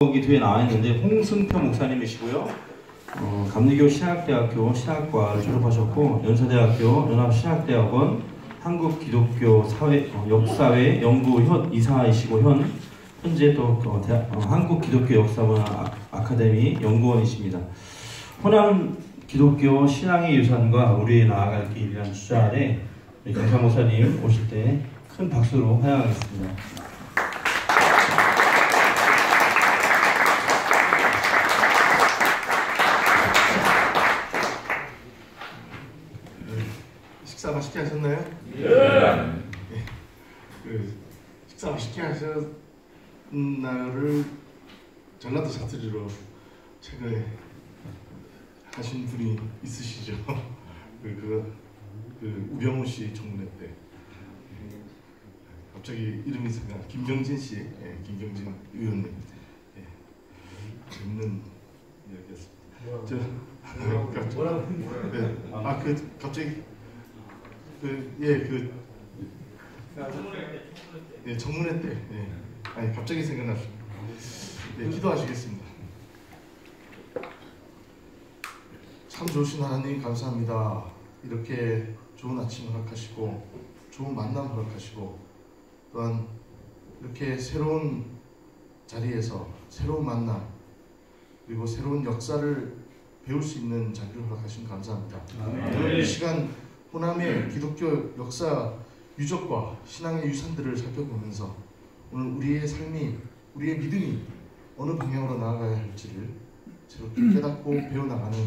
여기 뒤에 나와 있는데 홍승표 목사님이시고요. 감리교 신학대학교 신학과를 졸업하셨고 연세대학교 연합신학대학원 한국기독교 역사회 연구 이사이시고 현재 또 한국기독교 역사문화 아카데미 연구원이십니다. 호남 기독교 신앙의 유산과 우리의 나아갈 길이라는 주제 아래 강사 목사님 오실 때 큰 박수로 환영하겠습니다. 식사 맛있게 하셨나요? 예. 식사 맛있게 하셨 날을 전라도 사투리로 최근에 하신 분이 있으시죠? 우병우 씨 청문회 때 갑자기 이름이 생각. 김경진 씨, 김경진 의원님. 재밌는 이야기였습니다. 갑자기 청문회 때, 갑자기 생각났습니다. 기도하시겠습니다. 참 좋으신 하나님 감사합니다. 이렇게 좋은 아침 허락하시고 좋은 만남 허락하시고 또한 이렇게 새로운 자리에서 새로운 만남 그리고 새로운 역사를 배울 수 있는 자리를 허락하신 감사합니다. 오늘 이 시간 호남의 기독교 역사 유적과 신앙의 유산들을 살펴보면서 오늘 우리의 삶이 우리의 믿음이 어느 방향으로 나아가야 할지를 새롭게 깨닫고 배워나가는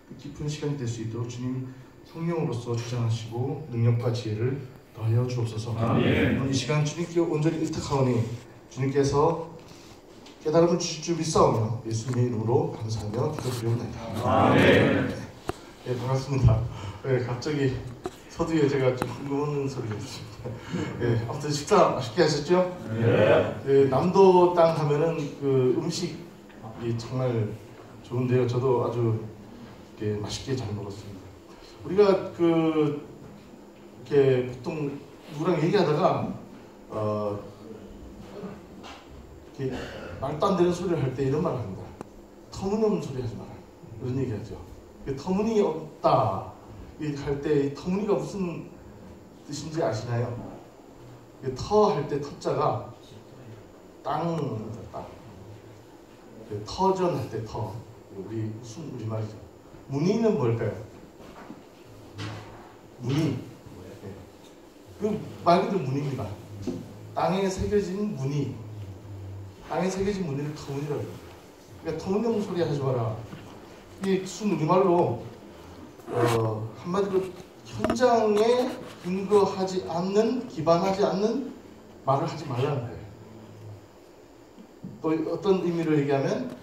그 깊은 시간이 될 수 있도록 주님 성령으로서 주장하시고 능력과 지혜를 더하여 주옵소서. 오늘 이 시간 주님께 온전히 의탁하오니 주님께서 깨달음을 주실 줄 믿사오며 예수님의 이름으로 감사하며 기도드리옵나이다. 반갑습니다. 갑자기 서두에 제가 좀 흥분하는 소리가 있습니다. 아무튼 식사 맛있게 하셨죠? 남도 땅 하면은 그 음식이 정말 좋은데요. 저도 아주 이렇게 맛있게 잘 먹었습니다. 우리가 이렇게 보통 누구랑 얘기하다가 이렇게 말도 안 되는 소리를 할 때 이런 말을 합니다. 터무니없는 소리 하지 마라. 이런 얘기하죠. 터무니없다 할 때 터무니가 무슨 뜻인지 아시나요? 터 할 때 터자가 땅. 터전 할 때 터. 우리 무슨 우리말이죠. 무늬는 뭘까요? 무늬. 그 말 그대로 무늬입니다. 땅에 새겨진 무늬. 땅에 새겨진 무늬를 터무니라고 해요. 그러니까 터무니없는 소리 하지 마라. 이게 무슨 우리말로 한마디로 현장에 근거하지 않는, 기반하지 않는 말을 하지 말라는 거예요. 또 어떤 의미로 얘기하면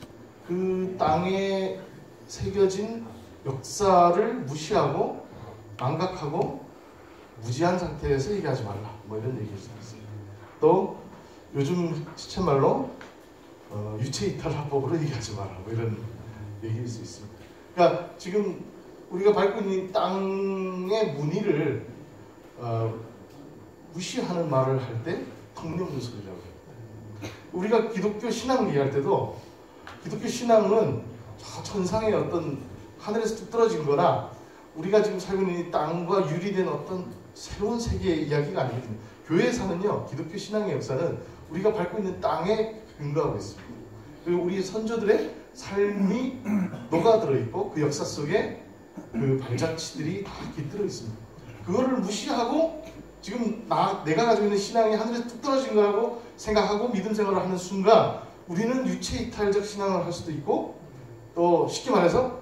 그 땅에 새겨진 역사를 무시하고 망각하고 무지한 상태에서 얘기하지 말라. 뭐 이런 얘기일 수 있어요. 또 요즘 시쳇말로 유체이탈화법으로 얘기하지 마라. 뭐 이런 얘기일 수 있습니다. 그러니까 지금 우리가 밟고 있는 땅의 무늬를 무시하는 말을 할 때 터무니없는 소리라고 해요. 우리가 기독교 신앙을 얘기할 때도 기독교 신앙은 저 천상의 어떤 하늘에서 뚝 떨어진 거나 우리가 지금 살고 있는 이 땅과 유리된 어떤 새로운 세계의 이야기가 아니거든요. 교회에서는요, 기독교 신앙의 역사는 우리가 밟고 있는 땅에 근거하고 있습니다. 그리고 우리 선조들의 삶이 녹아들어 있고 그 역사 속에 그 발자취들이 다 깃들어 있습니다. 그거를 무시하고 지금 내가 가지고 있는 신앙이 하늘에서 뚝 떨어진 거라고 생각하고 믿음 생활을 하는 순간 우리는 유체이탈적 신앙을 할 수도 있고 또 쉽게 말해서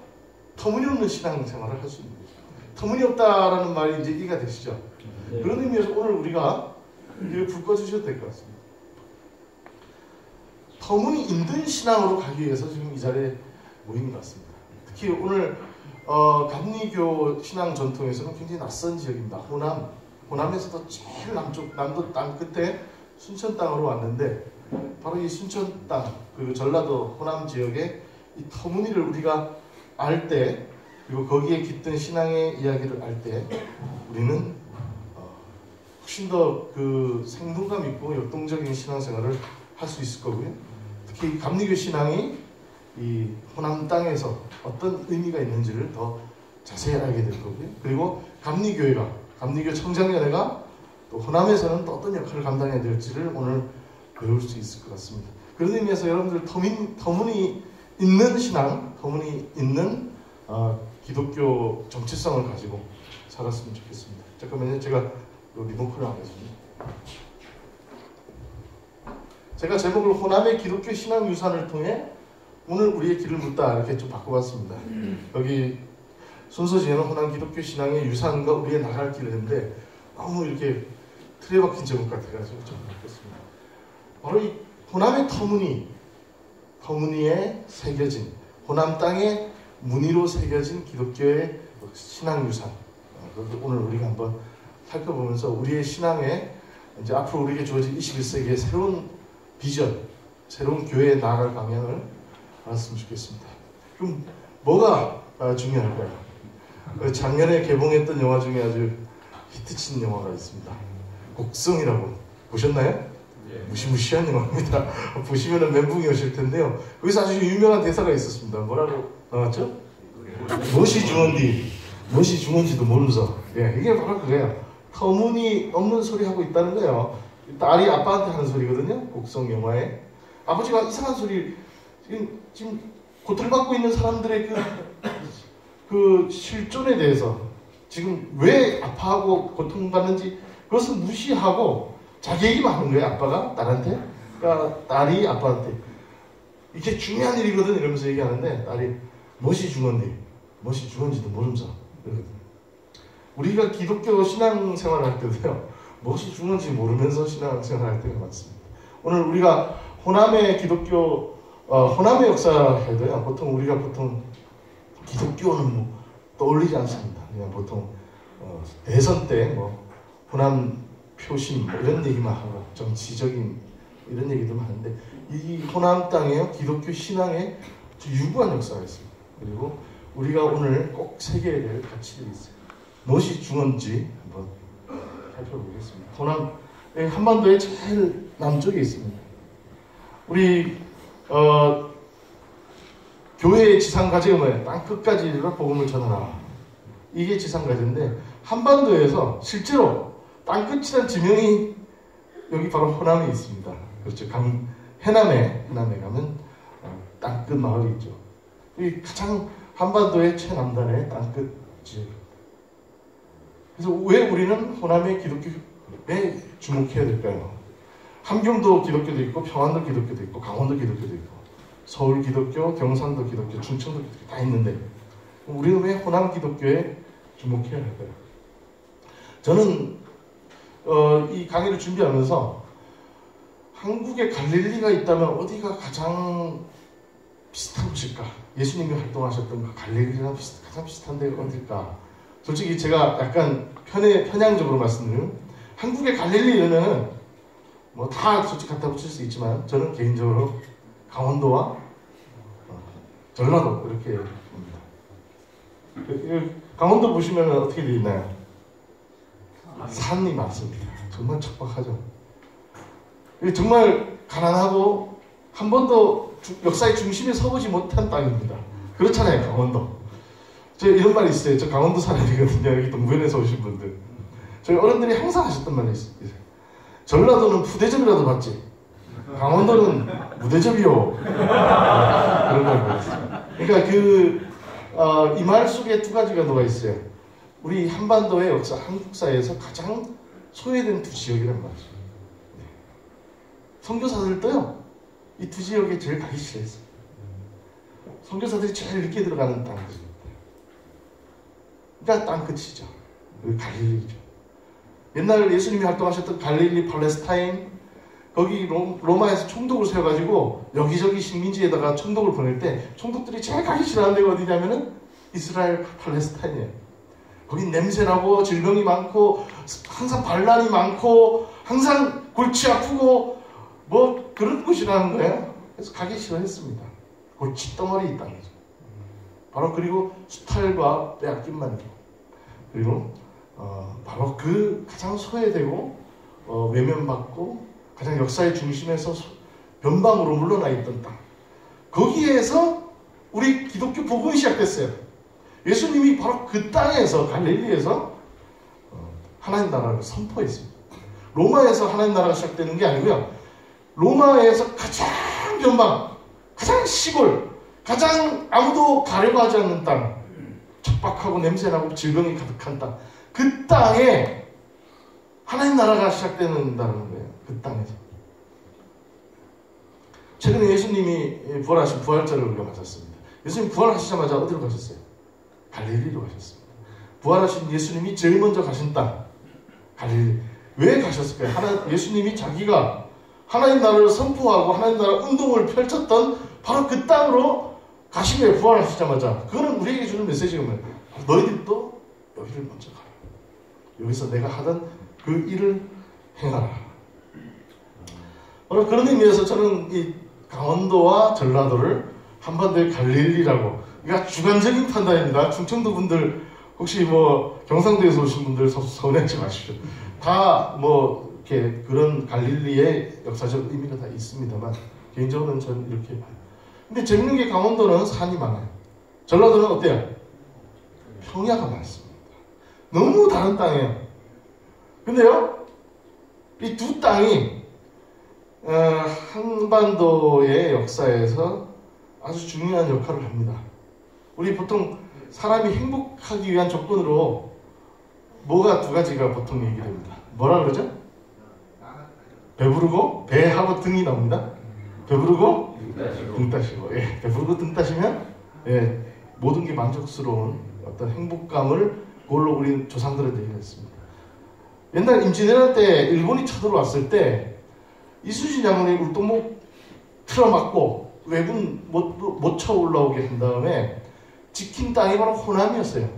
터무니없는 신앙 생활을 할 수 있는 거죠. 터무니없다라는 말이 이제 이해가 되시죠? 그런 의미에서 오늘 우리가 불 꺼주셔도 될 것 같습니다. 터무니 있는 신앙으로 가기 위해서 지금 이 자리에 모인 것 같습니다. 특히 오늘 감리교 신앙 전통에서는 굉장히 낯선 지역입니다. 호남에서도 제일 남도 땅 끝에 순천 땅으로 왔는데 바로 이 순천 땅, 그리고 전라도 호남 지역의 이 터무니를 우리가 알 때 그리고 거기에 깃든 신앙의 이야기를 알 때 우리는 훨씬 더 그 생동감 있고 역동적인 신앙생활을 할 수 있을 거고요. 특히 감리교 신앙이 이 호남 땅에서 어떤 의미가 있는지를 더 자세히 알게 될 거고요. 그리고 감리교 청장연회가 또 호남에서는 또 어떤 역할을 감당해야 될지를 오늘 배울 수 있을 것 같습니다. 그런 의미에서 여러분들 터무니 있는 신앙, 터무니 있는 기독교 정체성을 가지고 살았으면 좋겠습니다. 잠깐만요. 제가 리모컨을 안 했습니다. 제가 제목을 호남의 기독교 신앙 유산을 통해 오늘 우리의 길을 묻다 이렇게 좀 바꿔봤습니다. 여기 순서지에는 호남 기독교 신앙의 유산과 우리의 나갈 길을 했는데 너무 이렇게 틀에 박힌 제목 같아가지고 좀 바꿨습니다. 바로 이 호남의 터무니에 새겨진, 호남 땅의 무늬로 새겨진 기독교의 신앙 유산. 오늘 우리가 한번 살펴보면서 우리의 신앙에 이제 앞으로 우리에게 주어진 21세기의 새로운 비전, 새로운 교회에 나아갈 방향을 알았으면 좋겠습니다. 그럼 뭐가 중요할까요? 작년에 개봉했던 영화 중에 아주 히트친 영화가 있습니다. 곡성이라고 보셨나요? 무시무시한 영화입니다. 보시면은 멘붕이 오실 텐데요. 거기서 아주 유명한 대사가 있었습니다. 뭐라고 나왔죠? 무엇이 중요한지도 모르면서. 예, 이게 바로 그거예요. 터무니없는 소리 하고 있다는 거예요. 딸이 아빠한테 하는 소리거든요. 곡성 영화에 아버지가 이상한 소리, 지금 고통받고 있는 사람들의 그 실존에 대해서 지금 왜 아파하고 고통받는지 그것을 무시하고 자기 얘기만 하는 거예요. 아빠가 딸한테, 그러니까 딸이 아빠한테 이게 중요한 일이거든 이러면서 얘기하는데 딸이 무엇이 중요한지도 모르면서 그러거든요. 우리가 기독교 신앙생활을 할 때도요, 무엇이 중요한지 모르면서 신앙생활을 할 때가 많습니다. 오늘 우리가 호남의 기독교, 호남의 역사에도요, 우리가 보통 기독교는 뭐 떠올리지 않습니다. 그냥 보통 대선 때 호남 표심 이런 얘기만 하고 정치적인 이런 얘기들만 하는데 이 호남 땅에 기독교 신앙에 유구한 역사가 있습니다. 그리고 우리가 오늘 꼭 새겨야 될 가치들이 있어요. 무엇이 중요한지 한번 살펴보겠습니다. 호남 한반도의 제일 남쪽에 있습니다. 우리 교회의 지상과제가 뭐예요? 땅 끝까지로 복음을 전하라. 이게 지상과제인데 한반도에서 실제로 땅 끝이라는 지명이 여기 바로 호남에 있습니다. 그렇죠. 해남에 가면 땅끝 마을이 있죠. 이 가장 한반도의 최남단의 땅끝 지역. 그래서 왜 우리는 호남의 기독교에 주목해야 될까요? 함경도 기독교도 있고 평안도 기독교도 있고 강원도 기독교도 있고 서울 기독교, 경상도 기독교, 충청도 기독교 다 있는데 우리는 왜 호남 기독교에 주목해야 할까요? 저는 이 강의를 준비하면서 한국에 갈릴리가 있다면 어디가 가장 비슷한 곳일까? 예수님이 활동하셨던 그 갈릴리랑 가장 비슷한 데가 어딜까? 솔직히 제가 약간 편향적으로 말씀드리면 한국의 갈릴리는 뭐 다 솔직히 갖다 붙일 수 있지만 저는 개인적으로 강원도와 전라도 이렇게 봅니다. 강원도 보시면 어떻게 되어 있나요? 산이 많습니다. 정말 척박하죠. 정말 가난하고 한 번도 역사의 중심에 서보지 못한 땅입니다. 그렇잖아요, 강원도. 저 이런 말이 있어요. 저 강원도 사람이거든요. 여기 동부현에서 오신 분들. 저희 어른들이 항상 하셨던 말이 있어요. 전라도는 푸대접이라도 받지. 강원도는 무대접이요. 그런 걸 보였어요. 그러니까 이 말 속에 두 가지가 녹아 있어요. 우리 한반도의 역사, 한국사에서 가장 소외된 두 지역이란 말이죠. 네. 선교사들도요, 이 두 지역에 제일 가기 싫어했어요. 선교사들이 제일 늦게 들어가는 땅들입니다. 그러니까 땅끝이죠. 갈릴리죠. 옛날 예수님이 활동하셨던 갈릴리, 팔레스타인, 거기 로마에서 총독을 세워가지고 여기저기 식민지에다가 총독을 보낼 때 총독들이 제일 가기 싫어하는 데가 어디냐면은 이스라엘, 팔레스타인이에요. 거긴 냄새나고 질병이 많고 항상 반란이 많고 항상 골치 아프고 뭐 그런 곳이라는 거예요. 그래서 가기 싫어했습니다. 골칫덩어리 땅이죠. 바로 그리고 수탈과 빼앗김만 있고 그리고 바로 그 가장 소외되고 외면받고 가장 역사의 중심에서 변방으로 물러나 있던 땅. 거기에서 우리 기독교 복음이 시작됐어요. 예수님이 바로 그 땅에서 갈릴리에서 하나님 나라를 선포했습니다. 로마에서 하나님 나라가 시작되는 게 아니고요. 로마에서 가장 변방, 가장 시골, 가장 아무도 가려고 하지 않는 땅, 척박하고 냄새나고 질병이 가득한 땅, 그 땅에 하나님 나라가 시작되는다는 거예요. 그 땅에서. 최근에 예수님이 부활하신 부활절을 우리가 맞았습니다. 예수님 부활하시자마자 어디로 가셨어요? 갈릴리로 가셨습니다. 부활하신 예수님이 제일 먼저 가신 땅, 갈릴리. 왜 가셨을까요? 예수님이 자기가 하나님 나라를 선포하고 하나님 나라 운동을 펼쳤던 바로 그 땅으로 가신 거예요. 부활하시자마자. 그거는 우리에게 주는 메시지가 뭐예요? 너희들도 여기를 먼저 가라. 여기서 내가 하던 그 일을 행하라. 바로 그런 의미에서 저는 이 강원도와 전라도를 한반도의 갈릴리라고, 그러니까 주관적인 판단입니다. 충청도 분들 혹시 뭐 경상도에서 오신 분들 서운해하지 마십시오. 다 뭐 이렇게 그런 갈릴리의 역사적 의미가 다 있습니다만 개인적으로는 저는 이렇게 봐요. 근데 재밌는 게 강원도는 산이 많아요. 전라도는 어때요? 평야가 많습니다. 너무 다른 땅이에요. 근데요, 이 두 땅이 한반도의 역사에서 아주 중요한 역할을 합니다. 우리 보통 사람이 행복하기 위한 조건으로 뭐가 두 가지가 보통 얘기됩니다. 뭐라 그러죠? 배부르고, 배하고 등이 나옵니다. 배부르고 등 따시고. 예, 배부르고 등 따시면 예, 모든 게 만족스러운 어떤 행복감을 그걸로 우리 조상들은 얘기했습니다. 옛날 임진왜란 때 일본이 쳐들어왔을 때 이순신 장군이 울동목 틀어막고 왜군 못 쳐 올라오게 한 다음에 지킨 땅이 바로 호남이었어요.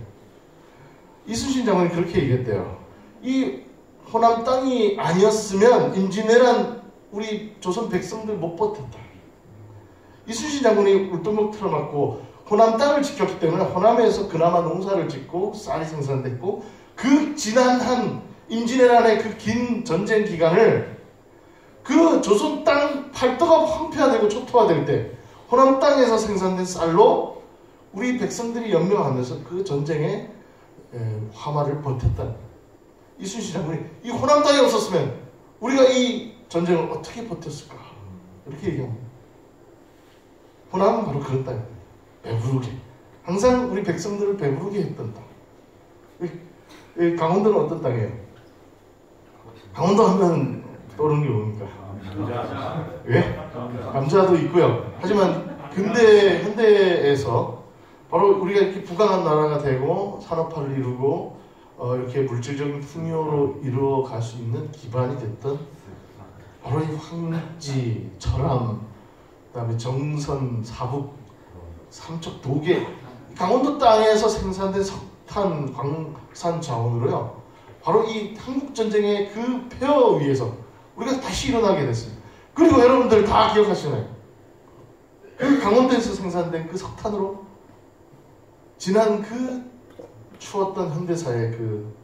이순신 장군이 그렇게 얘기했대요. 이 호남 땅이 아니었으면 임진왜란 우리 조선 백성들 못 버텼다. 이순신 장군이 울동목 틀어막고 호남 땅을 지켰기 때문에 호남에서 그나마 농사를 짓고 쌀이 생산됐고, 그 지난 한 임진왜란의 그 긴 전쟁 기간을 그 조선 땅 팔도가 황폐화되고 초토화될 때 호남 땅에서 생산된 쌀로 우리 백성들이 연명하면서 그 전쟁의 화마를 버텼다. 이순신 장군이 이 호남 땅이 없었으면 우리가 이 전쟁을 어떻게 버텼을까? 이렇게 얘기합니다. 호남은 바로 그런 땅입니다. 배부르게. 항상 우리 백성들을 배부르게 했던 땅. 강원도는 어떤 땅이에요? 강원도 하면 떠오르는 게 뭡니까? 예? 감자도 있고요. 하지만 현대에서 바로 우리가 이렇게 부강한 나라가 되고 산업화를 이루고 이렇게 물질적인 풍요로 이루어 갈 수 있는 기반이 됐던 바로 이 황지, 철암, 그다음에 정선, 사북, 삼척, 도계, 강원도 땅에서 생산된 석탄, 광산 자원으로요. 바로 이 한국전쟁의 그 폐허 위에서 우리가 다시 일어나게 됐습니다. 그리고 여러분들 다 기억하시나요? 그 강원도에서 생산된 그 석탄으로 지난 그 추웠던 현대사의 그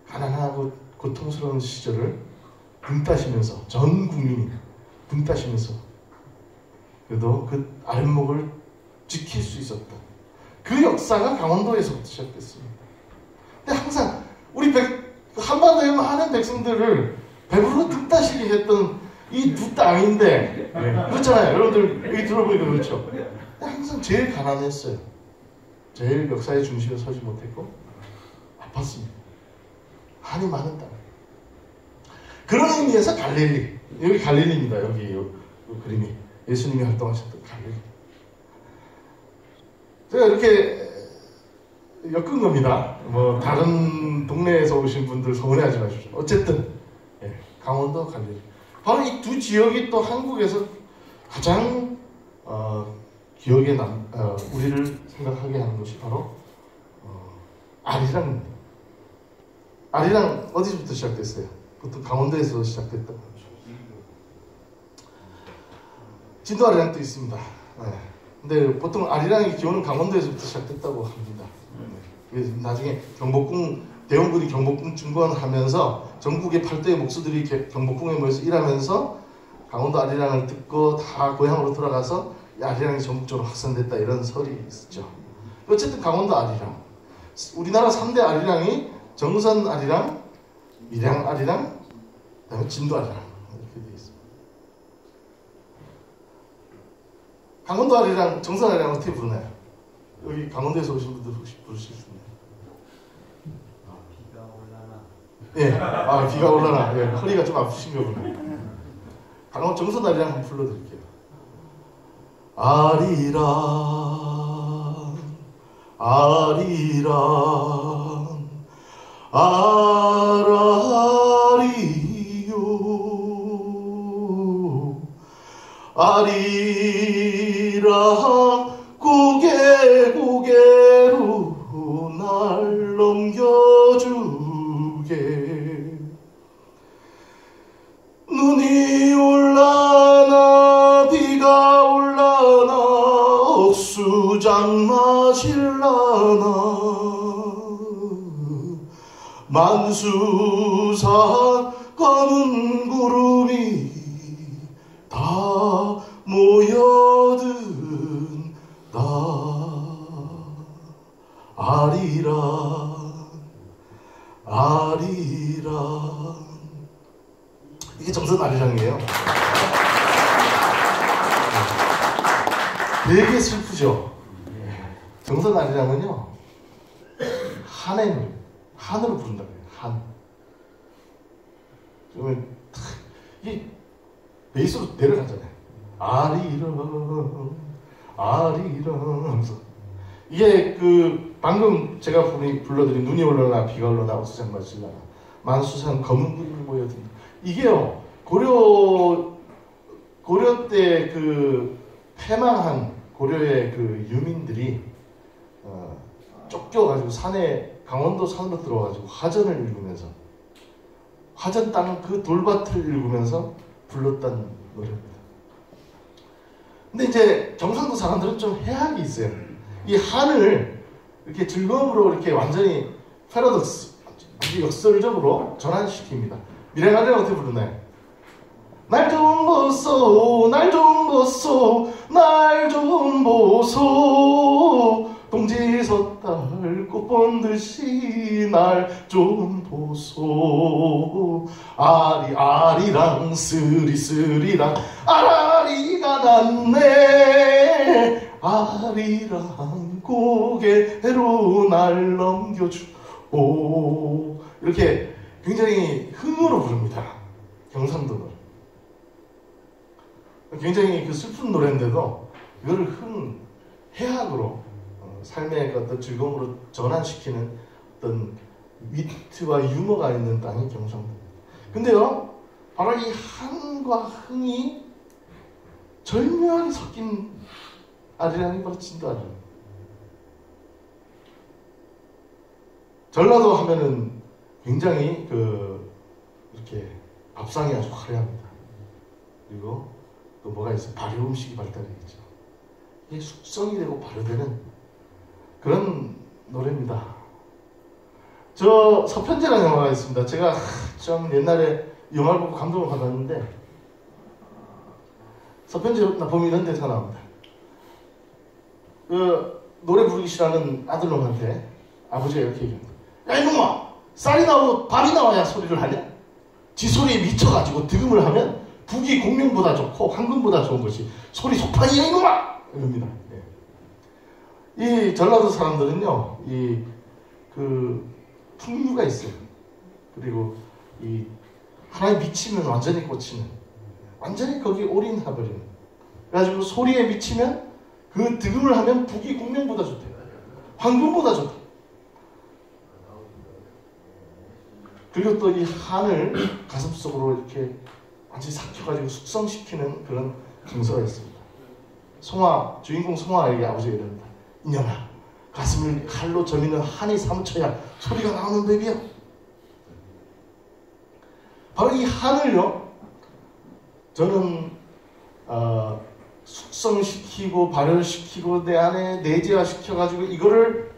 가난하고 고통스러운 시절을 등 따시면서, 전 국민이 등 따시면서 그래도 그 아랫목을 지킬 수 있었던 그 역사가 강원도에서부터 시작됐습니다. 근데 항상 우리 한반도의 많은 백성들을 배부르고 등 따시게 했던 이 두 땅인데, 그렇잖아요. 여러분들 여기 들어보니까 그렇죠. 근데 항상 제일 가난했어요. 제일 역사의 중심에 서지 못했고 아팠습니다. 한이 많은 땅. 그런 의미에서 갈릴리, 여기 갈릴리입니다. 여기 그림이 예수님이 활동하셨던 갈릴리. 제가 이렇게 엮은 겁니다. 뭐 다른 동네에서 오신 분들 서운해하지 마십시오. 어쨌든 강원도 갈릴리. 바로 이 두 지역이 또 한국에서 가장 기억에 우리를 생각하게 하는 것이 바로 아리랑입니다. 아리랑 어디서부터 시작됐어요? 보통 강원도에서 시작됐던 거죠. 진도 아리랑도 있습니다. 근데 보통 아리랑의 기원은 강원도에서부터 시작됐다고 합니다. 그래서 나중에 대원군이 경복궁 중건하면서 전국의 팔도의 목수들이 경복궁에 모여서 일하면서 강원도 아리랑을 듣고 다 고향으로 돌아가서 이 아리랑이 전국적으로 확산됐다 이런 설이 있었죠. 어쨌든 강원도 아리랑, 우리나라 3대 아리랑이 정선 아리랑, 밀양 아리랑, 그다음에 진도 아리랑 이렇게 되어 있습니다. 강원도 아리랑, 정선 아리랑 어떻게 부르나요? 여기 강원도에서 오신 분들 혹시 부르실 수 있나요? 예, 비가 올라나. 예, 허리가 좀 아프신가 보네. 강원 정선 아리랑 한번 불러드릴게요. 아리랑, 아리랑, 아라리요. 아리랑 고개 고개로 날 넘겨주게. 눈이 올라나 비가 올라나 억수장 마실라나 만수산 검은 구름이 다 모여든다. 아리랑 아리랑. 이게 정선 아리랑이에요. 되게 슬프죠. 정선 아리랑은요, 한으로 부른다고 해요. 한. 그러면 이게 베이스로 내려가잖아요. 아리랑 아리랑 하면서. 이게 그 방금 제가 불러드린 눈이 올라나 비가 올라나 억수장 마실라나 만수산 검은 구름이 모여든다. 이게요, 고려 때 그 패망한 고려의 그 유민들이 쫓겨가지고 강원도 산으로 들어가지고 화전을 읽으면서, 화전 땅 그 돌밭을 읽으면서 불렀던 노래입니다. 근데 이제 경상도 사람들은 좀 해학이 있어요. 이 한을 이렇게 즐거움으로 이렇게 완전히 패러독스, 역설적으로 전환시킵니다. 밀양아리랑 어떻게 부르나요? 날 좀 보소, 날 좀 보소, 날 좀 보소. 동지 섣달 꽃 본 듯이 날 좀 보소. 아리랑 스리스리랑 아라리가 났네. 아리랑 고개로 날 넘겨주고. 이렇게 굉장히 흥으로 부릅니다. 경상도 노래. 굉장히 그 슬픈 노래인데도 이거를 해학으로 삶의 어떤 즐거움으로 전환시키는 어떤 위트와 유머가 있는 땅이 경상도입니다. 근데요, 바로 이 한과 흥이 절묘하게 섞인 아리랑이 바로 진도 아리랑. 전라도 하면은 굉장히 이렇게 밥상이 아주 화려합니다. 그리고 또 뭐가 있어요? 발효 음식이 발달되겠죠. 이게 숙성이 되고 발효되는 그런 노래입니다. 저 서편제라는 영화가 있습니다. 제가 좀 옛날에 영화를 보고 감동을 받았는데, 서편제 보면 이런 대사가 나옵니다. 그 노래 부르기 싫어하는 아들놈한테 아버지가 이렇게 얘기합니다. 야 이놈아, 쌀이 나오고 밥이 나와야 소리를 하냐? 지 소리에 미쳐가지고 득음을 하면 북이 공명보다 좋고 황금보다 좋은 것이 소리 속판이야 이놈아! 이럽니다. 이 전라도 사람들은요, 풍류가 있어요. 그리고 하나에 미치면 완전히 꽂히는, 완전히 거기에 올인해버리는. 그래가지고 소리에 미치면 그 득음을 하면 북이 공명보다 좋대. 황금보다 좋다. 그리고 또 이 한을 가슴속으로 이렇게 완전히 삭혀가지고 숙성시키는 그런 정서가 있습니다. 주인공 송화에게 아버지가 이럽니다. 이년아, 가슴을 칼로 저미는 한이 사무쳐야 소리가 나오는 법이야. 바로 이 한을요, 저는 숙성시키고 발효시키고 내 안에 내재화시켜가지고 이거를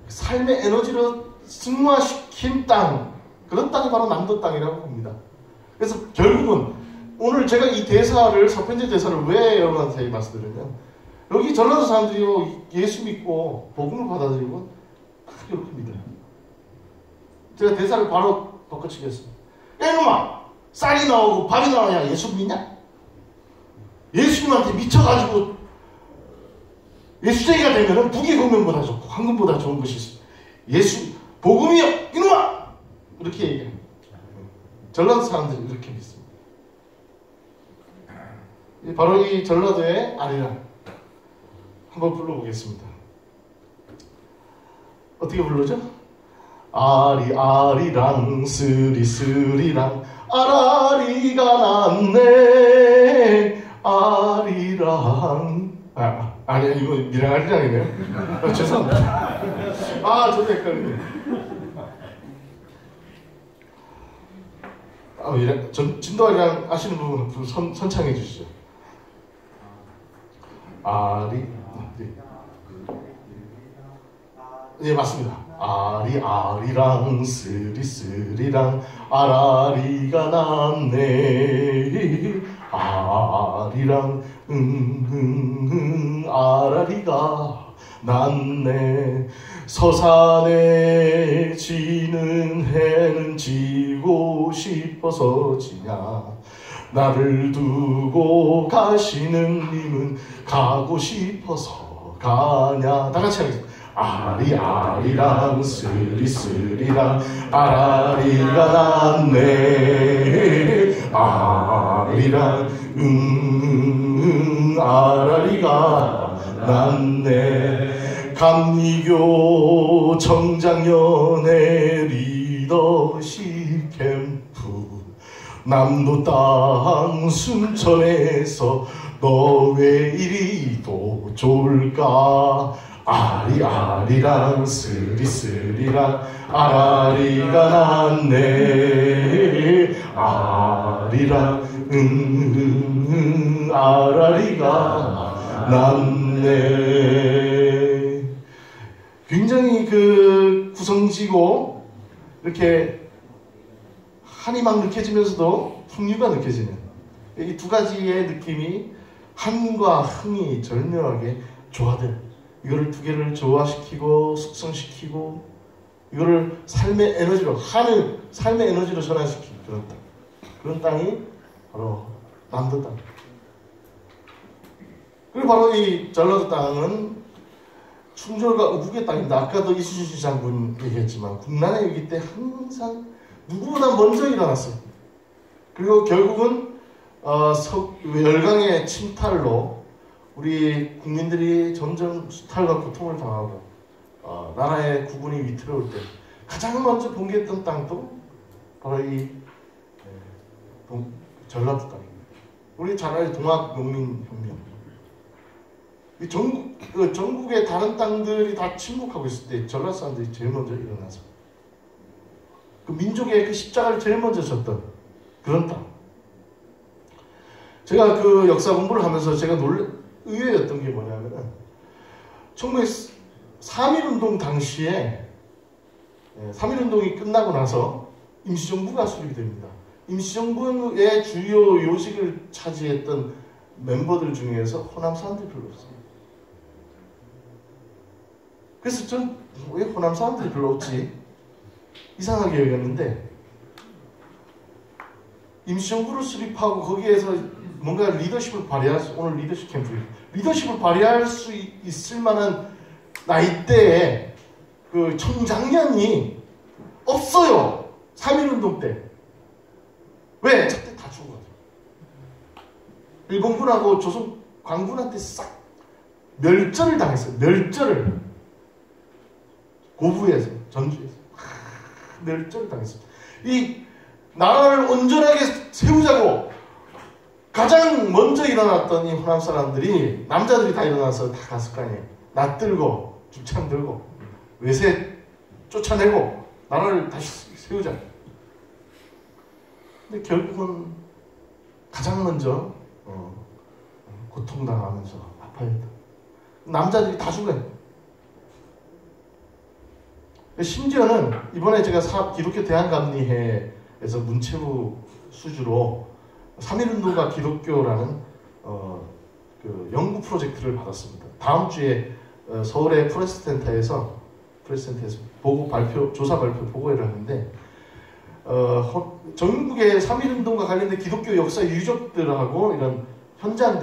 삶의 에너지로 승화시킨 땅, 그런 땅이 바로 남도 땅이라고 봅니다. 그래서 결국은 오늘 제가 이 대사를, 서편제 대사를 왜 여러분한테 말씀드리냐면, 여기 전라도 사람들이요, 예수 믿고 복음을 받아들이고 크게 이렇게 믿어요. 제가 대사를 바로 바꿔치겠습니다. 야 이놈아, 쌀이 나오고 밥이 나와야 예수 믿냐? 예수님한테 미쳐가지고 예수쟁이가 되면은 부귀공명보다 좋고 황금보다 좋은 것이 있어. 예수 복음이요 이놈아, 이렇게 얘기해요. 전라도 사람들이 이렇게 믿습니다. 바로 이 전라도의 아리랑 한번 불러보겠습니다. 어떻게 부르죠? 아리 아리랑 스리 스리랑 아라리가 났네 아리랑. 아니야, 이거 미랑아리랑이네요. 죄송합니다. 저도 헷갈리네. 진도아리랑 아시는 분은 선창해 주시죠. 아리, 네 맞습니다. 아리 아리랑 스리 스리랑 아라리가 났네 아리랑 아라리가 났네. 서산에 지는 해는 지고 싶어서 지냐 나를 두고 가시는 님은 가고 싶어서 가냐. 다 같이 하겠습니다. 아리 아리랑 스리 스리랑 아라리가 났네 아리랑 아라리가 났네. 감리교 청장년의 리더십 캠프 남도 땅 순천에서 너 왜 이리 또 좋을까. 아리 아리랑 스리 스리랑 아라리가 났네 아리랑 아라리가 났네. 굉장히 그 구성지고 이렇게 한이 막 느껴지면서도 풍류가 느껴지는 이 두 가지의 느낌이 한과 흥이 절묘하게 조화된, 이거를 두 개를 조화시키고 숙성시키고 이거를 삶의 에너지로, 한을 삶의 에너지로 전환시키는 그런 땅, 그런 땅이 바로 남도 땅. 그리고 바로 이 전라도 땅은 충절과 의국의 땅입니다. 아까도 이수진 장군 얘기했지만 국난의 위기 때 항상 누구보다 먼저 일어났어요. 그리고 결국은 열강의 침탈로 우리 국민들이 점점 수탈과 고통을 당하고 나라의 국운이 위태로울 때 가장 먼저 붕괴했던 땅도 바로 이 전라도 땅입니다. 우리 잘 알죠. 동학농민혁명. 이 전국의 다른 땅들이 다 침묵하고 있을 때 전라도 사람들이 제일 먼저 일어나서 그 민족의 그 십자가를 제일 먼저 졌던 그런 땅. 제가 그 역사 공부를 하면서 제가 의외였던 게 뭐냐면은 3.1운동 당시에 3.1운동이 끝나고 나서 임시정부가 수립이 됩니다. 임시정부의 주요 요직을 차지했던 멤버들 중에서 호남 사람들이 별로 없어요. 그래서 전 왜 호남 사람들이 별로 없지? 이상하게 여겼는데 임시정부를 수립하고 거기에서 뭔가 리더십을 발휘할 수, 오늘 리더십 캠프, 리더십을 발휘할 수 있을 만한 나이대에 그 청장년이 없어요. 3.1운동 때. 왜? 저때 다 죽어가지고. 일본군하고 조선 광군한테 싹 멸절을 당했어요. 멸절을. 고부에서, 전주에서. 멸절을 당했어요. 이 나라를 온전하게 세우자고 가장 먼저 일어났던 이 호남 사람들이, 남자들이 다 일어나서 다 갔을 거 아니에요. 낫들고 죽창 들고 외세 쫓아내고 나라를 다시 세우자. 근데 결국은 가장 먼저 고통당하면서 아파했다. 남자들이 다 죽어요. 심지어는 이번에 제가 기독교 대한감리회에서 문체부 수주로 3.1운동과 기독교라는 그 연구 프로젝트를 받았습니다. 다음 주에 서울의 프레스센터에서 조사 발표 보고회를 하는데 전국의 3.1운동과 관련된 기독교 역사 유적들하고 이런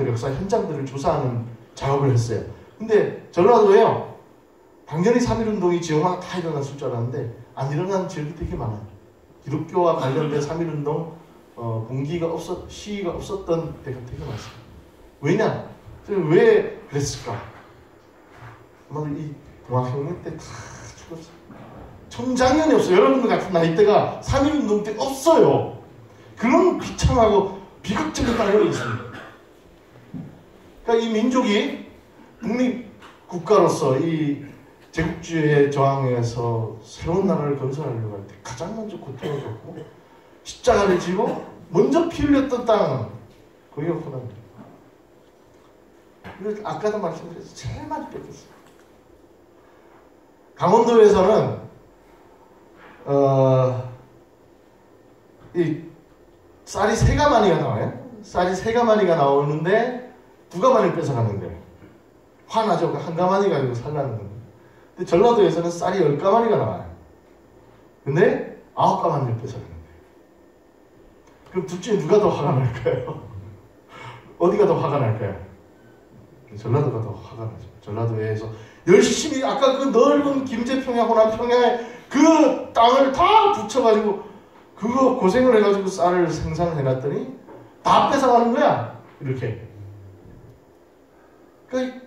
역사 현장들을 조사하는 작업을 했어요. 근데 전라도에요, 당연히 3.1운동이 지역마다 다 일어났을 줄 알았는데 안 일어난 지역이 되게 많아요. 기독교와 관련된 3.1운동 시위가 없었던 데가 되게 많습니다. 왜냐? 왜 그랬을까? 아마 이 동학혁명 때 다 죽었어요. 청장년이 없어요. 여러분들 같은 나이대가 3.1운동 때 없어요. 그런 비참하고 비극적인 땅이 있습니다. 그러니까 이 민족이 독립국가로서 이 제국주의에 저항해서 새로운 나라를 건설하려고 할 때 가장 먼저 고통을 겪고 십자가를 지고 먼저 피 흘렸던 땅은 거기가 호남입니다. 아까도 말씀드렸죠. 제일 많이 뺏겼어요. 강원도에서는 이 쌀이 3가마니가 나와요. 쌀이 3가마니가 나오는데 2가마니를 뺏어가는 거예요. 화나죠. 한 가마니 가지고 살라는 겁니다. 근데 전라도에서는 쌀이 10가마니가 나와요. 근데 9가마니를 뺏어가는 거예요. 그럼 둘 중에 누가 더 화가 날까요? 어디가 더 화가 날까요? 전라도가 더 화가 나죠. 전라도에서 열심히 아까 그 넓은 김제평야, 호남평야에 그 땅을 다 붙여가지고 그거 고생을 해가지고 쌀을 생산을 해놨더니 다 뺏어가는 거야. 이렇게. 그러니까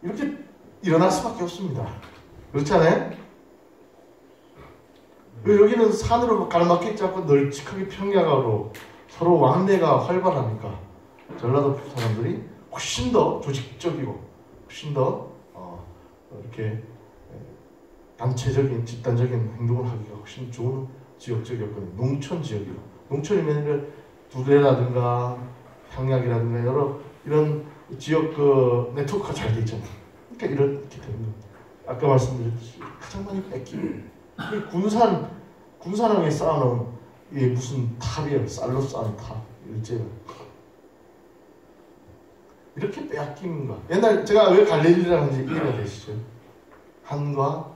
이렇게 일어날 수밖에 없습니다. 그렇지 않아요? 여기는 산으로 가로막혀 있고 널찍하게 평야가로 서로 왕래가 활발하니까 전라도 사람들이 훨씬 더 조직적이고 훨씬 더 이렇게 단체적인 집단적인 행동을 하기가 훨씬 좋은 지역적이었거든요. 농촌 지역이고 농촌이면 두레라든가 향약이라든가 여러 이런 지역 그 네트워크가 잘 돼 있잖아요. 그러니까 이렇게 되는 겁니다. 아까 말씀드렸듯이 가장 많이 뺏기는 군산항에 쌓아놓은 이게 무슨 탑이에요. 쌀로 쌓은 탑 일제가 이렇게 빼앗기는 거. 옛날 제가 왜 갈릴리라는지 이해가 되시죠? 한과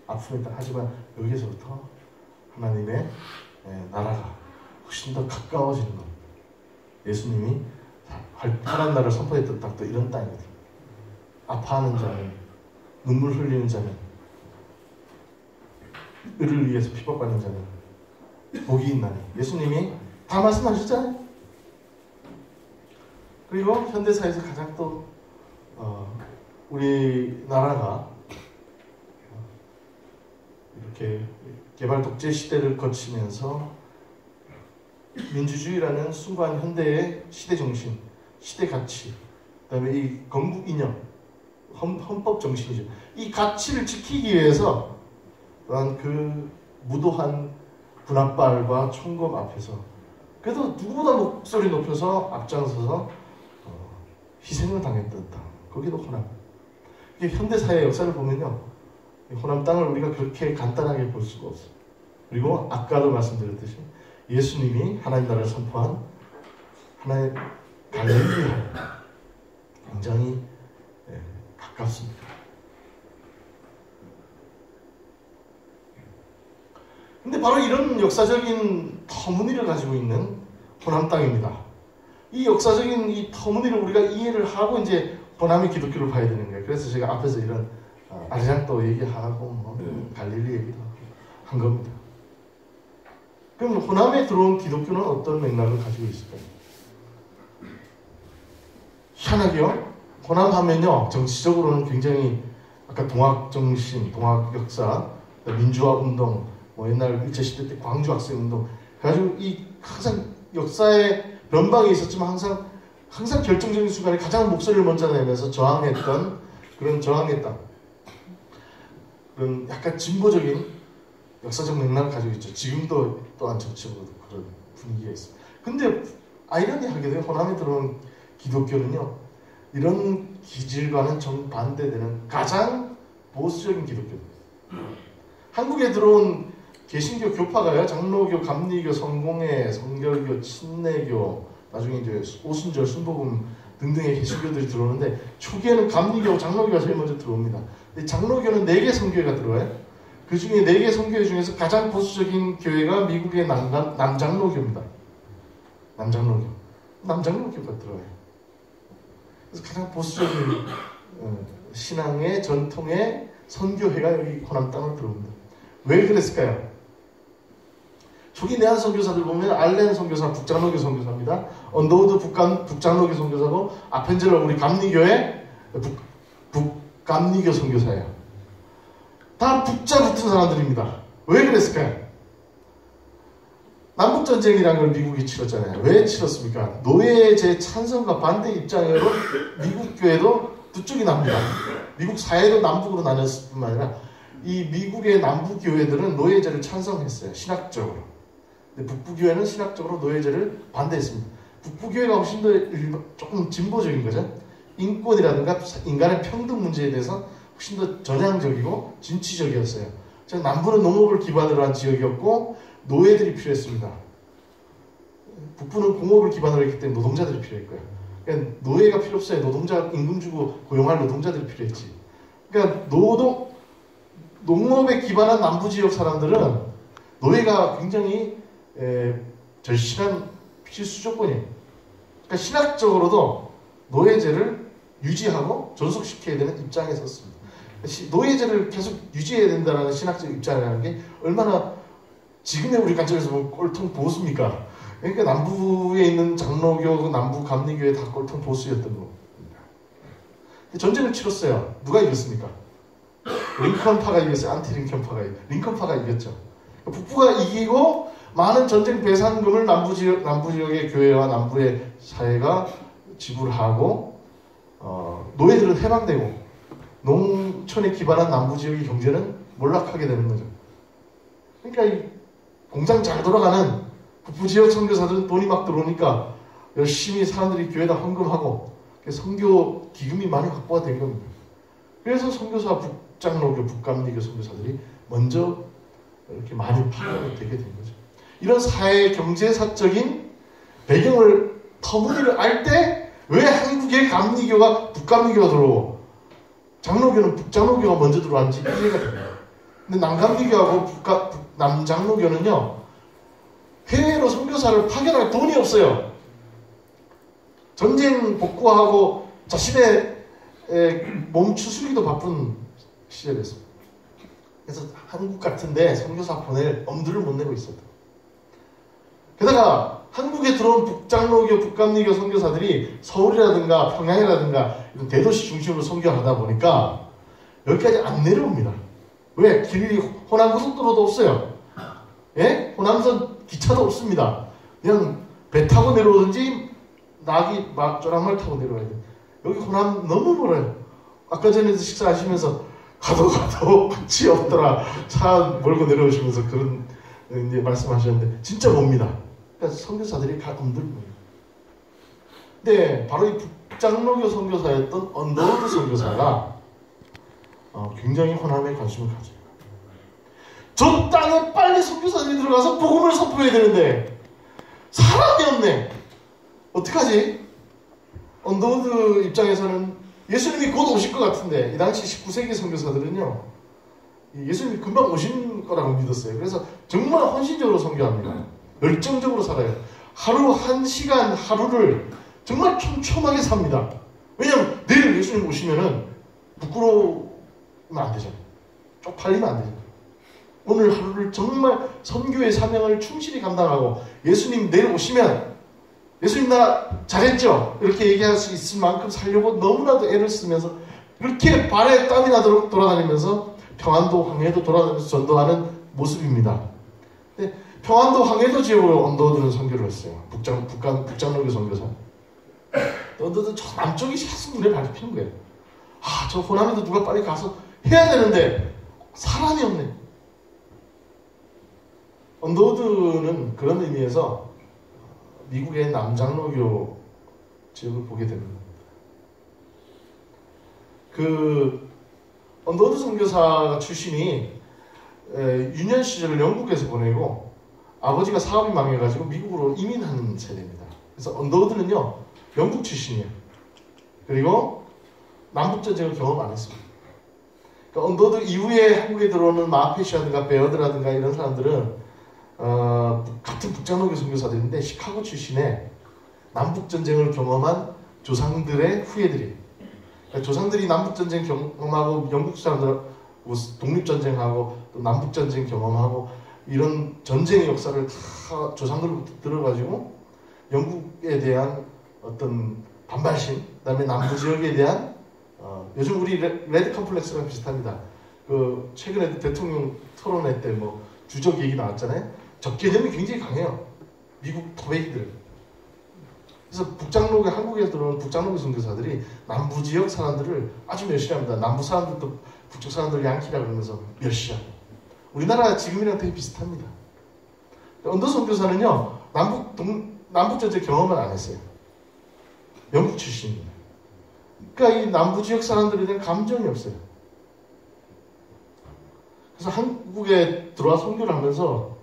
아픔이다. 하지만 여기서부터 하나님의 나라가 훨씬 더 가까워지는 겁니다. 예수님이 활발한 나라를 선포했던 땅도 이런 땅이거든요. 아파하는 자는, 눈물 흘리는 자는, 을을 위해서 핍박받는 자는 복이 있나니. 예수님이 다 말씀하셨잖아요. 그리고 현대사에서 가장 또 우리나라가 이렇게 개발 독재 시대를 거치면서 민주주의라는 순수한 현대의 시대 정신, 시대 가치, 그다음에 이 건국 이념, 헌법 정신이죠. 이 가치를 지키기 위해서 또한 그 무도한 군합발과 총검 앞에서 그래도 누구보다 목소리 높여서 앞장서서 희생을 당했던 땅, 거기도 호남. 이게 현대사의 역사를 보면요, 호남 땅을 우리가 그렇게 간단하게 볼 수가 없어요. 그리고 아까도 말씀드렸듯이 예수님이 하나님 나라를 선포한 하나의 갈릴리와 굉장히 가깝습니다. 근데 바로 이런 역사적인 터무니를 가지고 있는 호남 땅입니다. 이 역사적인 이 터무니를 우리가 이해를 하고 이제 호남의 기독교를 봐야 되는 거예요. 그래서 제가 앞에서 이런 아리랑도 얘기하고 갈릴리 얘기도 한 겁니다. 그럼 호남에 들어온 기독교는 어떤 맥락을 가지고 있을까요? 희한하게요. 호남 하면요, 정치적으로는 굉장히 아까 동학정신, 동학역사, 민주화운동, 옛날 일제시대 때 광주학생운동 그래가지고 이 항상 역사의 변방에 있었지만 항상 결정적인 순간에 가장 목소리를 먼저 내면서 저항했던 그런 약간 진보적인 역사적 맥락을 가지고 있죠. 지금도 또한 정치적으로 그런 분위기가 있습니다. 근데 아이러니하게도 호남에 들어온 기독교는요, 이런 기질과는 정반대되는 가장 보수적인 기독교입니다. 한국에 들어온 개신교 교파가요. 장로교, 감리교, 성공회, 성결교, 친내교, 나중에 이제 오순절, 순복음 등등의 개신교들이 들어오는데 초기에는 감리교, 장로교가 제일 먼저 들어옵니다. 근데 장로교는 4개 선교회가 들어와요. 그 중에 4개 선교회 중에서 가장 보수적인 교회가 미국의 남장로교입니다. 남장로교가 들어와요. 그래서 가장 보수적인 신앙의 전통의 선교회가 여기 호남 땅으로 들어옵니다. 왜 그랬을까요? 초기 내한 선교사들 보면 알렌 선교사 북장로교 선교사입니다. 언더우드 북장로교 선교사고 아펜젤러 우리 감리교의 북감리교 선교사예요. 다 북자 붙은 사람들입니다. 왜 그랬을까요? 남북전쟁이라는 걸 미국이 치렀잖아요. 왜 치렀습니까? 노예제 찬성과 반대 입장으로 미국 교회도 두 쪽이 납니다. 미국 사회도 남북으로 나눴을 뿐만 아니라 이 미국의 남부 교회들은 노예제를 찬성했어요. 신학적으로. 근데 북부 교회는 신학적으로 노예제를 반대했습니다. 북부 교회가 훨씬 더 조금 진보적인 거죠. 인권이라든가 인간의 평등 문제에 대해서 훨씬 더 전향적이고 진취적이었어요. 남부는 농업을 기반으로 한 지역이었고 노예들이 필요했습니다. 북부는 공업을 기반으로 했기 때문에 노동자들이 필요했고요. 그러니까 노예가 필요 없어요. 노동자 임금 주고 고용할 노동자들이 필요했지. 그러니까 농업에 기반한 남부 지역 사람들은 노예가 굉장히 절실한 필수 조건이에요. 그러니까 신학적으로도 노예제를 유지하고 존속시켜야 되는 입장에 섰습니다. 노예제를 계속 유지해야 된다는 신학적 입장이라는 게 얼마나 지금의 우리 관점에서 보면 꼴통 보수입니까? 그러니까 남부에 있는 장로교, 남부 감리교회 다 꼴통 보수였던 겁니다. 전쟁을 치렀어요. 누가 이겼습니까? 링컨파가 이겼어요. 안티 링컨파가 링컨파가 이겼죠. 북부가 이기고 많은 전쟁 배상금을 남부 지역의 교회와 남부의 사회가 지불하고 노예들은 해방되고 농촌에 기반한 남부 지역의 경제는 몰락하게 되는 거죠. 그러니까 이 공장 잘 돌아가는 북부 지역 선교사들은 돈이 막 들어오니까 열심히 사람들이 교회에다 헌금하고 선교 기금이 많이 확보가 된 겁니다. 그래서 선교사 북장로교, 북감리교 선교사들이 먼저 이렇게 많이 파견이 되게 된 거죠. 이런 사회 경제사적인 배경을 터무니를 알 때 왜 한국의 감리교가 북감리교가 들어오고 장로교는 북장로교가 먼저 들어왔는지 이해가 됩니다. 근데 남감리교하고 남장로교는요 해외로 선교사를 파견할 돈이 없어요. 전쟁 복구하고 자신의 몸 추스리기도 바쁜 시절이었습니다. 그래서 한국 같은데 선교사 보낼 엄두를 못 내고 있었다. 게다가 한국에 들어온 북장로교, 북감리교 선교사들이 서울이라든가 평양이라든가 이런 대도시 중심으로 선교하다 보니까 여기까지 안 내려옵니다. 왜? 길이 호남고속도로도 없어요. 예? 호남선 기차도 없습니다. 그냥 배 타고 내려오든지 쪼랑말 타고 내려와야 돼요. 여기 호남 너무 멀어요. 아까 전에도 식사하시면서 가도 끝이 없더라. 차 몰고 내려오시면서 그런 이제 말씀하셨는데 진짜 멉니다. 그러니까 선교사들이 가끔 들고요. 근데 바로 이 북장로교 선교사였던 언더우드 선교사가 굉장히 호남에 관심을 가져요. 저 땅에 빨리 선교사들이 들어가서 복음을 선포해야 되는데 사람이 없네. 어떡하지? 언더우드 입장에서는 예수님이 곧 오실 것 같은데 이 당시 19세기 선교사들은요 예수님이 금방 오신 거라고 믿었어요. 그래서 정말 헌신적으로 선교합니다. 열정적으로 살아요. 하루 한 시간 하루를 정말 촘촘하게 삽니다. 왜냐하면 내일 예수님 오시면은 부끄러우면 안 되잖아요. 쪽팔리면 안 되잖아요. 오늘 하루를 정말 선교의 사명을 충실히 감당하고 예수님 내일 오시면 예수님 나 잘했죠? 이렇게 얘기할 수 있을 만큼 살려고 너무나도 애를 쓰면서 이렇게 발에 땀이 나도록 돌아다니면서 평안도 황해도 돌아다니면서 전도하는 모습입니다. 근데 평안도 황해도 지역으로 언더우드는 선교를 했어요. 북장로교 선교사. 언더우드 저 남쪽이 계속 눈에 밟히는 거예요. 저 호남에도 누가 빨리 가서 해야 되는데 사람이 없네. 언더우드는 그런 의미에서 미국의 남장로교 지역을 보게 됩니다. 언더우드 선교사 출신이 유년 시절을 영국에서 보내고 아버지가 사업이 망해가지고 미국으로 이민하는 세대입니다. 그래서 언더우드는요 영국 출신이에요. 그리고 남북전쟁을 경험 안 했습니다. 그러니까 언더우드 이후에 한국에 들어오는 마페시라든가 베어드라든가 이런 사람들은 같은 북장로교 선교사들인데 시카고 출신의 남북전쟁을 경험한 조상들의 후예들이에요. 그러니까 조상들이 남북전쟁 경험하고 영국 사람들 독립전쟁하고 또 남북전쟁 경험하고 이런 전쟁의 역사를 다 조상들부터 들어가지고 영국에 대한 어떤 반발심, 그다음에 남부 지역에 대한 요즘 우리 레드 컴플렉스랑 비슷합니다. 그 최근에 대통령 토론회 때 뭐 주적 얘기 나왔잖아요. 적 개념이 굉장히 강해요. 미국 토백이들. 그래서 북장로교 한국에 들어온 북장로교 선교사들이 남부 지역 사람들을 아주 멸시합니다. 남부 사람들도 북쪽 사람들 양키라 그러면서 멸시하고. 우리나라 지금이랑 되게 비슷합니다. 언더 선교사는요 남북전쟁 경험을 안 했어요. 영국 출신입니다. 그러니까 이 남부 지역 사람들에 대한 감정이 없어요. 그래서 한국에 들어와 선교를 하면서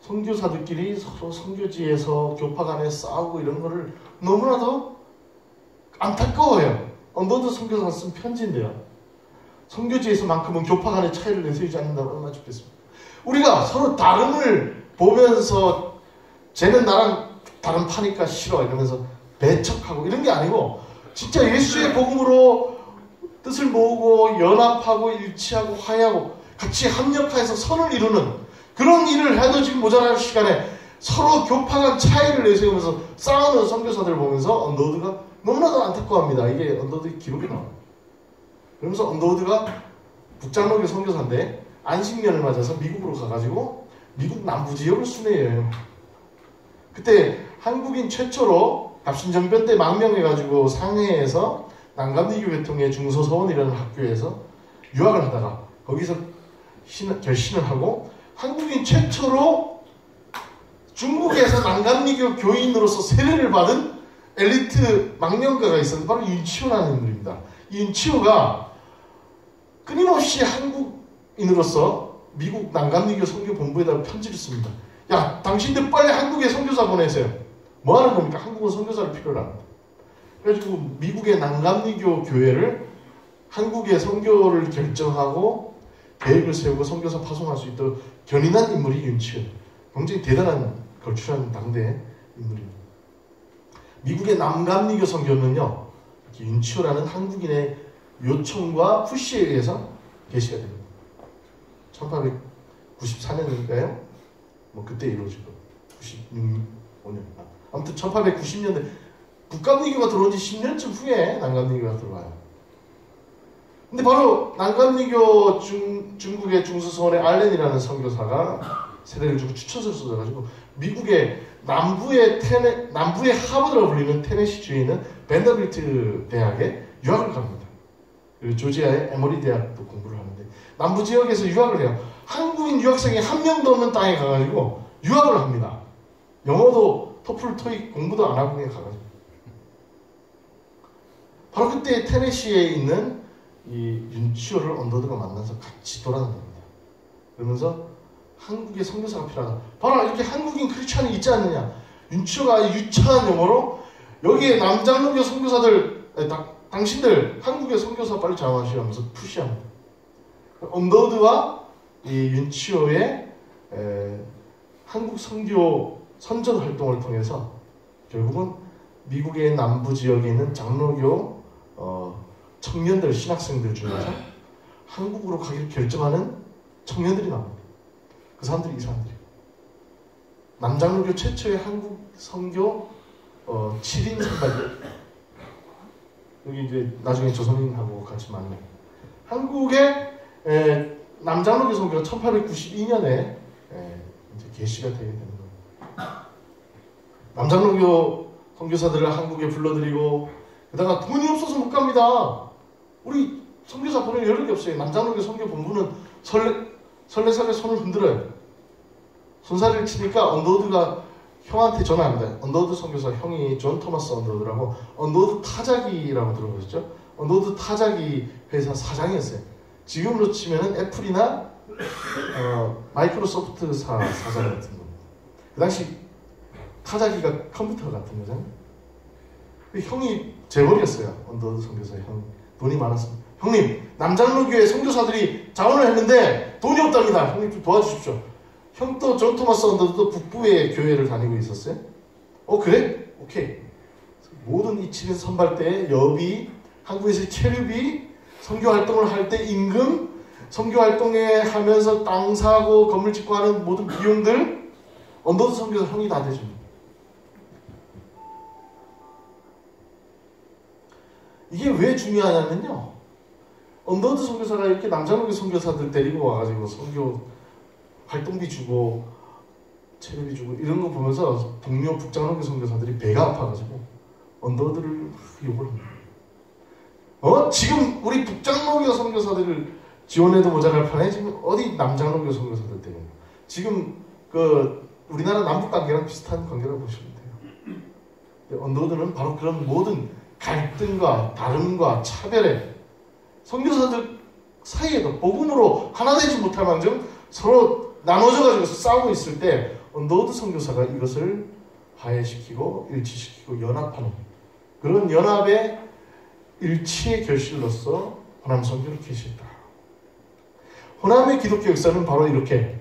선교사들끼리 서로 선교지에서 교파 간에 싸우고 이런 거를 너무나도 안타까워해요. 언더드 선교사가 쓴 편지인데요. 선교지에서만큼은 교파 간의 차이를 내세우지 않는다고 얼마나 좋겠습니까? 우리가 서로 다름을 보면서 쟤는 나랑 다른 파니까 싫어 이러면서 배척하고 이런 게 아니고 진짜 예수의 복음으로 뜻을 모으고 연합하고 일치하고 화해하고 같이 합력해서 선을 이루는 그런 일을 해도 지금 모자랄 시간에 서로 교파 간 차이를 내세우면서 싸우는 선교사들을 보면서 언더우드가 너무나도 안타까워합니다. 이게 언더우드의 기록이 나와요. 그러면서 언더우드가 북장로교 선교사인데 안식년을 맞아서 미국으로 가가지고 미국 남부 지역을 순회해요. 그때 한국인 최초로 갑신정변 때 망명해가지고 상해에서 난감리교 계통의 중소서원이라는 학교에서 유학을 하다가 거기서 결신을 하고 한국인 최초로 중국에서 난감리교 교인으로서 세례를 받은 엘리트 망명가가 있었는데 바로 윤치호라는 인물입니다. 이 윤치호가 끊임없이 한국인으로서 미국 난감리교 선교본부에다가 편지를 씁니다. 야, 당신들 빨리 한국에 선교사 보내세요. 뭐 하는 겁니까? 한국은 선교사를 필요로 합니다. 그래가지고 미국의 난감리교 교회를 한국의 선교를 결정하고 계획을 세우고 선교사 파송할 수 있도록 견인한 인물이 윤치호. 굉장히 대단한 걸출한 당대 인물입니다. 미국의 남감리교 선교는요, 윤치호라는 한국인의 요청과 푸시에 의해서 개시가 됩니다. 1894년인가요? 뭐 그때 이루어지고 96년. 아무튼 1890년대 북감리교가 들어온 지 10년쯤 후에 난감리교가 들어와요. 근데 바로 난감리교 중국의 중수서원의 알렌이라는 선교사가 세례를 주고 추천서를 써가지고 미국의 남부의 하버드라고 불리는 테네시주에 있는 벤더빌트 대학에 유학을 갑니다. 그리고 조지아의 에머리 대학도 공부를 하는데 남부 지역에서 유학을 해요. 한국인 유학생이 한 명도 없는 땅에 가가지고 유학을 합니다. 영어도 토플, 토익 공부도 안 하고 그냥 가가지고. 바로 그때 테네시에 있는 이 윤치호를 언더드가 만나서 같이 돌아다닙니다. 그러면서 한국의 선교사가 필요하다. 바로 이렇게 한국인 크리스찬이 있지 않느냐. 윤치호가 유창한 영어로 여기에 남장로교 선교사들, 당신들 한국의 선교사 빨리 장하시오 하면서 푸시합니다. 언더드와 이 윤치호의 한국 선교 선전 활동을 통해서 결국은 미국의 남부 지역에 있는 장로교 청년들, 신학생들 중에서 한국으로 가기를 결정하는 청년들이 나옵니다. 그 사람들이 이 사람들이에요. 남장로교 최초의 한국 선교 7인 선발. 여기 이제 나중에 조선인하고 같이 만나요. 한국의 남장로교 선교가 1892년에 이제 개시가 되게 되는 거예요. 남장로교 선교사들을 한국에 불러들이고 게다가 돈이 없어서 못 갑니다. 우리 선교사 보낼 여력이 없어요. 남장로교 선교 본부는 설레설레 손을 흔들어요. 손사래를 치니까 언더우드가 형한테 전화합니다. 언더우드 선교사 형이 존 토마스 언더우드라고 언더우드 타자기라고 들어보셨죠? 언더우드 타자기 회사 사장이었어요. 지금으로 치면은 애플이나 마이크로소프트 사장 같은 거. 그 당시 타자기가 컴퓨터 같은 거잖아요. 형이 재벌이었어요. 언더우드 선교사의 형. 돈이 많았습니다. 형님, 남장로교회 선교사들이 자원을 했는데 돈이 없답니다. 형님 좀 도와주십시오. 형 또 존 토마스 언더우드도 북부의 교회를 다니고 있었어요. 그래? 오케이. 모든 이 7인 선발대의 여비, 한국에서 체류비, 선교활동을 할 때 임금, 선교활동에 하면서 땅 사고 건물 짓고 하는 모든 비용들 언더우드 선교사 형이 다 대줍니다. 이게 왜 중요하냐면요. 언더우드 선교사가 이렇게 남장로교 선교사들 데리고 와가지고 선교 활동비 주고 체류비 주고 이런 거 보면서 동료 북장로교 선교사들이 배가 아파가지고 언더우드를 막 욕을 합니다. 지금 우리 북장로교 선교사들을 지원해도 모자랄 판에 지금 어디 남장로교 선교사들 때문에 지금 우리나라 남북 관계랑 비슷한 관계라고 보시면 돼요. 언더우드는 바로 그런 모든 갈등과 다름과 차별에 선교사들 사이에도 복음으로 하나 되지 못할 망정 서로 나눠져가지고 싸우고 있을 때 언더우드 선교사가 이것을 화해시키고 일치시키고 연합하는 그런 연합의 일치의 결실로서 호남 선교를 개시했다. 호남의 기독교 역사는 바로 이렇게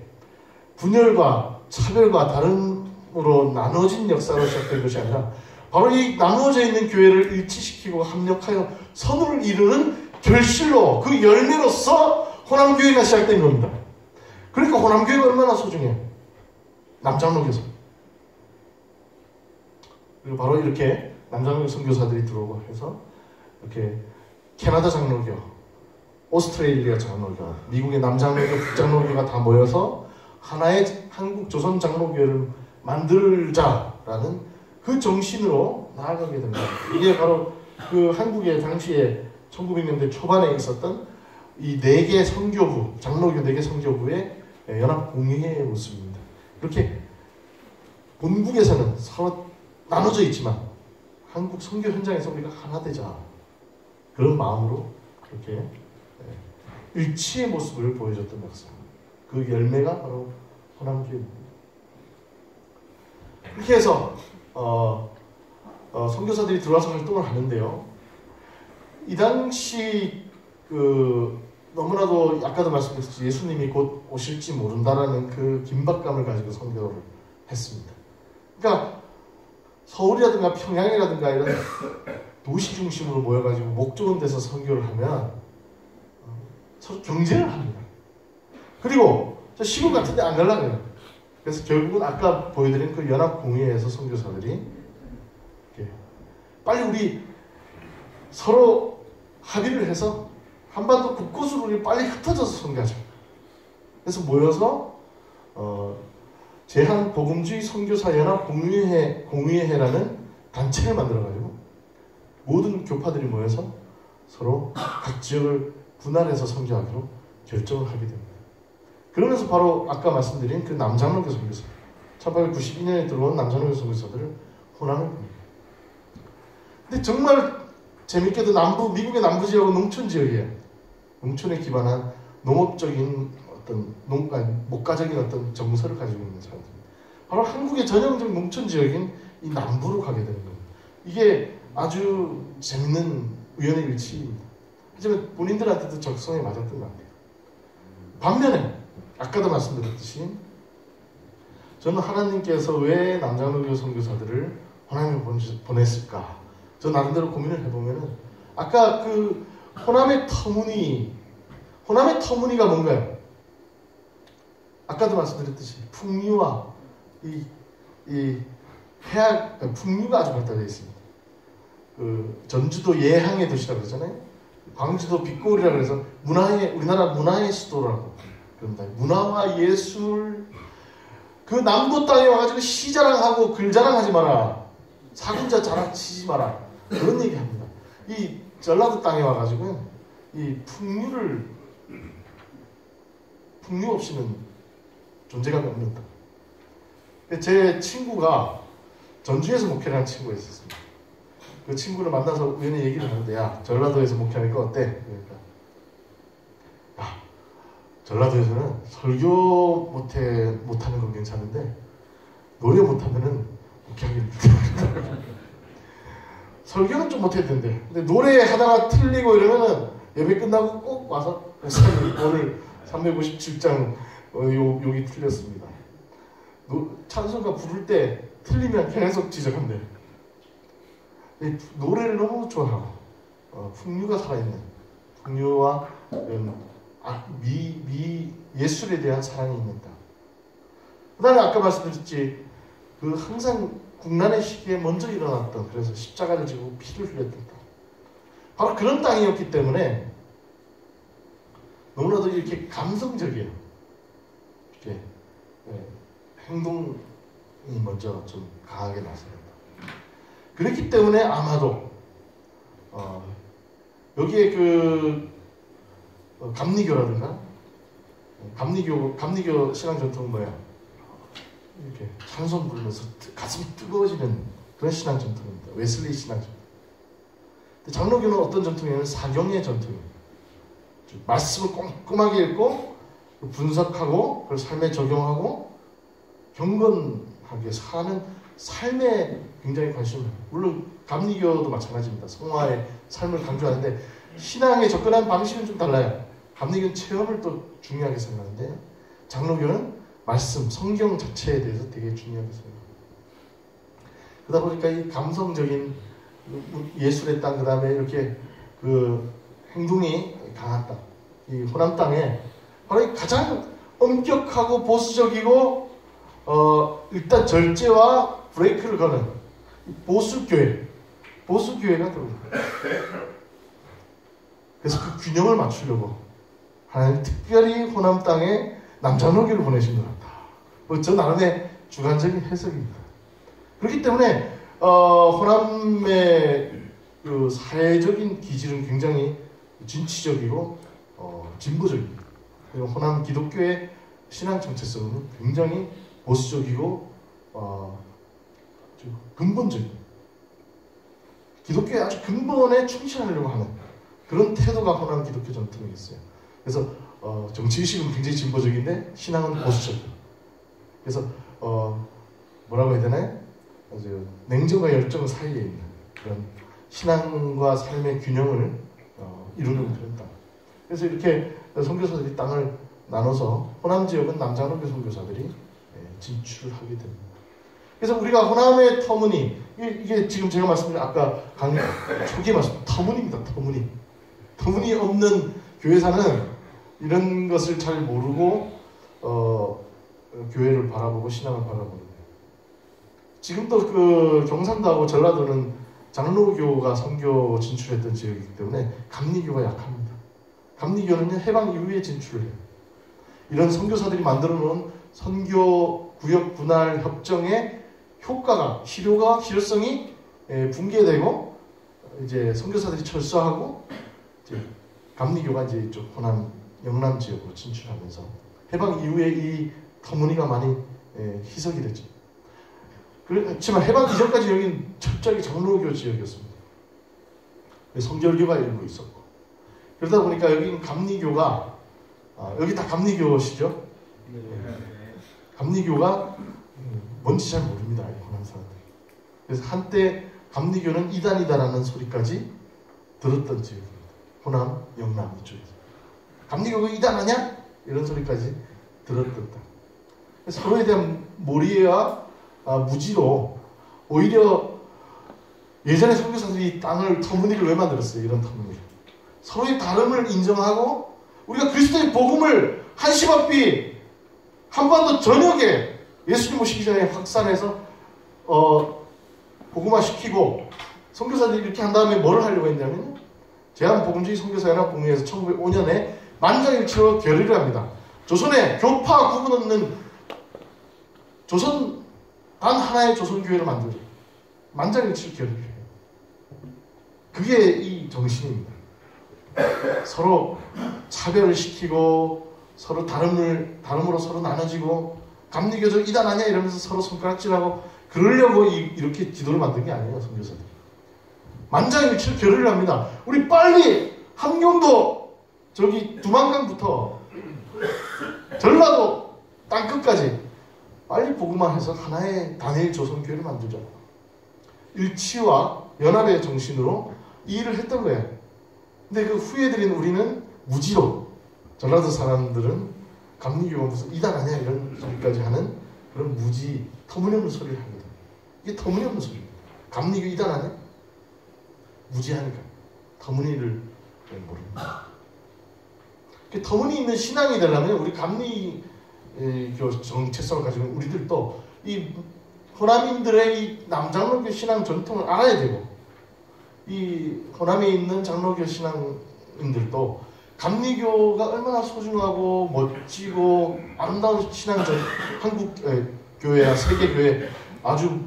분열과 차별과 다름으로 나눠진 역사로 시작된 것이 아니라 바로 이 나누어져 있는 교회를 일치시키고 합력하여 선을 이루는 결실로 그 열매로서 호남교회가 시작된 겁니다. 그러니까 호남교회가 얼마나 소중해요. 남장로교사. 그리고 바로 이렇게 남장로교 선교사들이 들어오고 해서 이렇게 캐나다 장로교, 오스트레일리아 장로교, 미국의 남장로교, 북장로교가 다 모여서 하나의 한국 조선 장로교회를 만들자라는 그 정신으로 나아가게 됩니다. 이게 바로 그 한국의 당시에 1900년대 초반에 있었던 이 4개 선교부, 장로교 4개 선교부의 연합 공의회의 모습입니다. 이렇게 본국에서는 서로 나눠져 있지만 한국 선교 현장에서 우리가 하나 되자. 그런 마음으로 그렇게 일치의 모습을 보여줬던 역사. 그 열매가 바로 호남교회입니다. 이렇게 해서 선교사들이 들어와서 활동을 하는데요. 이 당시 너무나도 아까도 말씀드렸듯이 예수님이 곧 오실지 모른다라는 그 긴박감을 가지고 선교를 했습니다. 그러니까 서울이라든가 평양이라든가 이런 도시 중심으로 모여가지고 목 좋은 데서 선교를 하면 서로 경쟁을 합니다. 그리고 저 시골 같은 데 안 가려고 해요. 그래서 결국은 아까 보여드린 그 연합공회에서 선교사들이 빨리 우리 서로 합의를 해서 한반도 곳곳으로 우리 빨리 흩어져서 선교하자. 그래서 모여서 제한복음주의 선교사 연합공의회라는 단체를 만들어가지고 모든 교파들이 모여서 서로 각 지역을 분할해서 선교하기로 결정을 하게 됩니다. 그러면서 바로 아까 말씀드린 그 남장로교 선교사 1892년에 들어온 남장로교 선교사들을 호남을 봅니다. 근데 정말 재밌게도 미국의 남부 지역은 농촌 지역이에요. 농촌에 기반한 농업적인 어떤 목가적인 어떤 정서를 가지고 있는 사람들입니다. 바로 한국의 전형적 농촌 지역인 이 남부로 가게 되는 겁니다. 이게 아주 재밌는 우연의 일치입니다. 하지만 본인들한테도 적성에 맞았던 것 같아요. 반면에 아까도 말씀드렸듯이 저는 하나님께서 왜 남장로교 선교사들을 호남에 보냈을까? 저 나름대로 고민을 해보면은 아까 그 호남의 터무니가 뭔가요? 아까도 말씀드렸듯이 풍류와 이 해악, 풍류가 아주 발달되어 있습니다. 그 전주도 예항의 도시라고 그러잖아요. 광주도 빛골이라고 해서 우리나라 문화의 수도라고 그런다. 문화와 예술, 그 남도 땅에 와가지고 시 자랑하고 글 자랑하지 마라. 사군자 자랑치지 마라. 그런 얘기합니다. 이 전라도 땅에 와가지고 이 풍류 없이는 존재감이 없는다. 제 친구가 전주에서 목회를 한 친구가 있었습니다. 그 친구를 만나서 우연히 얘기를 하는데, 야, 전라도에서 목회하니까 어때? 그러니까, 야, 전라도에서는 설교 못하는 건 괜찮은데 노래 못하면은 웃기하기 힘들다. 설교는 좀 못해도 된대. 근데 노래 하다가 틀리고 이러면은 예배 끝나고 꼭 와서 목사님 오늘 357장 여기 틀렸습니다. 찬송가 부를 때 틀리면 계속 지적한대. 노래를 너무 좋아하고 풍류가 살아있는 풍류와 예술에 대한 사랑이 있는다. 그 다음에 아까 말씀드렸지 그 항상 국난의 시기에 먼저 일어났던 그래서 십자가를 지고 피를 흘렸던 땅. 바로 그런 땅이었기 때문에 너무나도 이렇게 감성적이에요. 이렇게 행동이 먼저 좀 강하게 나섭니다. 그렇기 때문에 아마도 여기에 그 감리교라든가 감리교 신앙 전통은 뭐야? 이렇게 찬송 부르면서 가슴이 뜨거워지는 그런 신앙 전통입니다. 웨슬리 신앙 전통. 장로교는 어떤 전통이냐면 사경의 전통입니다. 말씀을 꼼꼼하게 읽고 분석하고 그걸 삶에 적용하고 경건하게 사는 삶에 굉장히 관심을 해요. 물론 감리교도 마찬가지입니다. 성화의 삶을 강조하는데 신앙에 접근하는 방식은 좀 달라요. 감리교는 체험을 또 중요하게 생각하는데 장로교는 말씀, 성경 자체에 대해서 되게 중요하게 생각합니다. 그러다 보니까 이 감성적인 예술의 땅, 그 다음에 이렇게 그 행동이 강한 땅, 이 호남 땅에 바로 가장 엄격하고 보수적이고 일단 절제와 브레이크를 거는 보수교회가 들어옵니다. 그래서 그 균형을 맞추려고 하나님 특별히 호남 땅에 남장로교를 보내신 것 같다. 저 나름의 주관적인 해석입니다. 그렇기 때문에 호남의 그 사회적인 기질은 굉장히 진취적이고 진보적입니다. 그리고 호남 기독교의 신앙 정체성은 굉장히 보수적이고 근본적인 기독교의 아주 근본에 충실하려고 하는 그런 태도가 호남 기독교 전통이겠어요. 그래서 정치의식은 굉장히 진보적인데 신앙은 보수적이에요. 그래서 뭐라고 해야 되나요? 아주 냉정과 열정 사이에 있는 그런 신앙과 삶의 균형을 이루는 그런 땅. 그래서 이렇게 선교사들이 땅을 나눠서 호남 지역은 남장로교 선교사들이 진출을 하게 됩니다. 그래서 우리가 호남의 터무니 이게 지금 제가 말씀드린 아까 강의 초기에 말씀드린 터무니입니다. 터무니 없는 교회사는 이런 것을 잘 모르고 교회를 바라보고 신앙을 바라보는 거예요. 지금도 그 경상도하고 전라도는 장로교가 선교 진출했던 지역이기 때문에 감리교가 약합니다. 감리교는 해방 이후에 진출을 해요. 이런 선교사들이 만들어 놓은 선교 구역 분할 협정의 효과가 실효성이 붕괴되고 이제 선교사들이 철수하고 이제 감리교가 이제 이쪽 호남 영남 지역으로 진출하면서 해방 이후에 이 터무니가 많이 희석이 됐죠. 그렇지만 해방 이전까지 여기는 철저하게 장로교 지역이었습니다. 성결교가 일부 있었고 그러다 보니까 여기는 감리교가 여기 다 감리교시죠? 네. 감리교가 뭔지 잘 모릅니다. 호남 사람들. 그래서 한때 감리교는 이단이다라는 소리까지 들었던 지역입니다. 호남, 영남 이쪽에서. 감리교가 이단하냐? 이런 소리까지 들었던 땅. 서로에 대한 몰이와 무지로 오히려 예전에 선교사들이 땅을 터무니를 왜 만들었어요? 이런 터무니를. 서로의 다름을 인정하고 우리가 그리스도의 복음을 한시바삐 한반도 전역에 예수님 오시기 전에 확산해서 복음화시키고 선교사들이 이렇게 한 다음에 뭘 하려고 했냐면 제한복음주의 선교사연합 공회에서 1905년에 만장일치로 결의를 합니다. 조선에 교파 구분 없는 조선 단 하나의 조선교회를 만들죠. 만장일치로 결의를 해요. 그게 이 정신입니다. 서로 차별을 시키고 서로 다름으로 서로 나눠지고 감리교적 이단 아니야 이러면서 서로 손가락질하고 그러려고 이렇게 지도를 만든 게 아니에요. 선교사들. 만장일치로 결의를 합니다. 우리 빨리 함경도 저기 두만강부터 전라도 땅끝까지 빨리 복음화해서 하나의 단일 조선교회를 만들자. 일치와 연합의 정신으로 이 일을 했던 거예요. 근데 그 후예들인 우리는 무지로, 전라도 사람들은 감리교가 무슨 이단 아니야 이런 소리까지 하는 그런 무지, 터무니없는 소리를 합니다. 이게 터무니없는 소리입니다. 감리교 이단 아니야? 무지하니까 터무니를 모릅니다. 터무니 있는 신앙이 되려면 우리 감리교 정체성을 가지고 있는 우리들도 이 호남인들의 이 남장로교 신앙 전통을 알아야 되고, 이 호남에 있는 장로교 신앙인들도 감리교가 얼마나 소중하고 멋지고 아름다운 신앙 한국 교회야 세계 교회 아주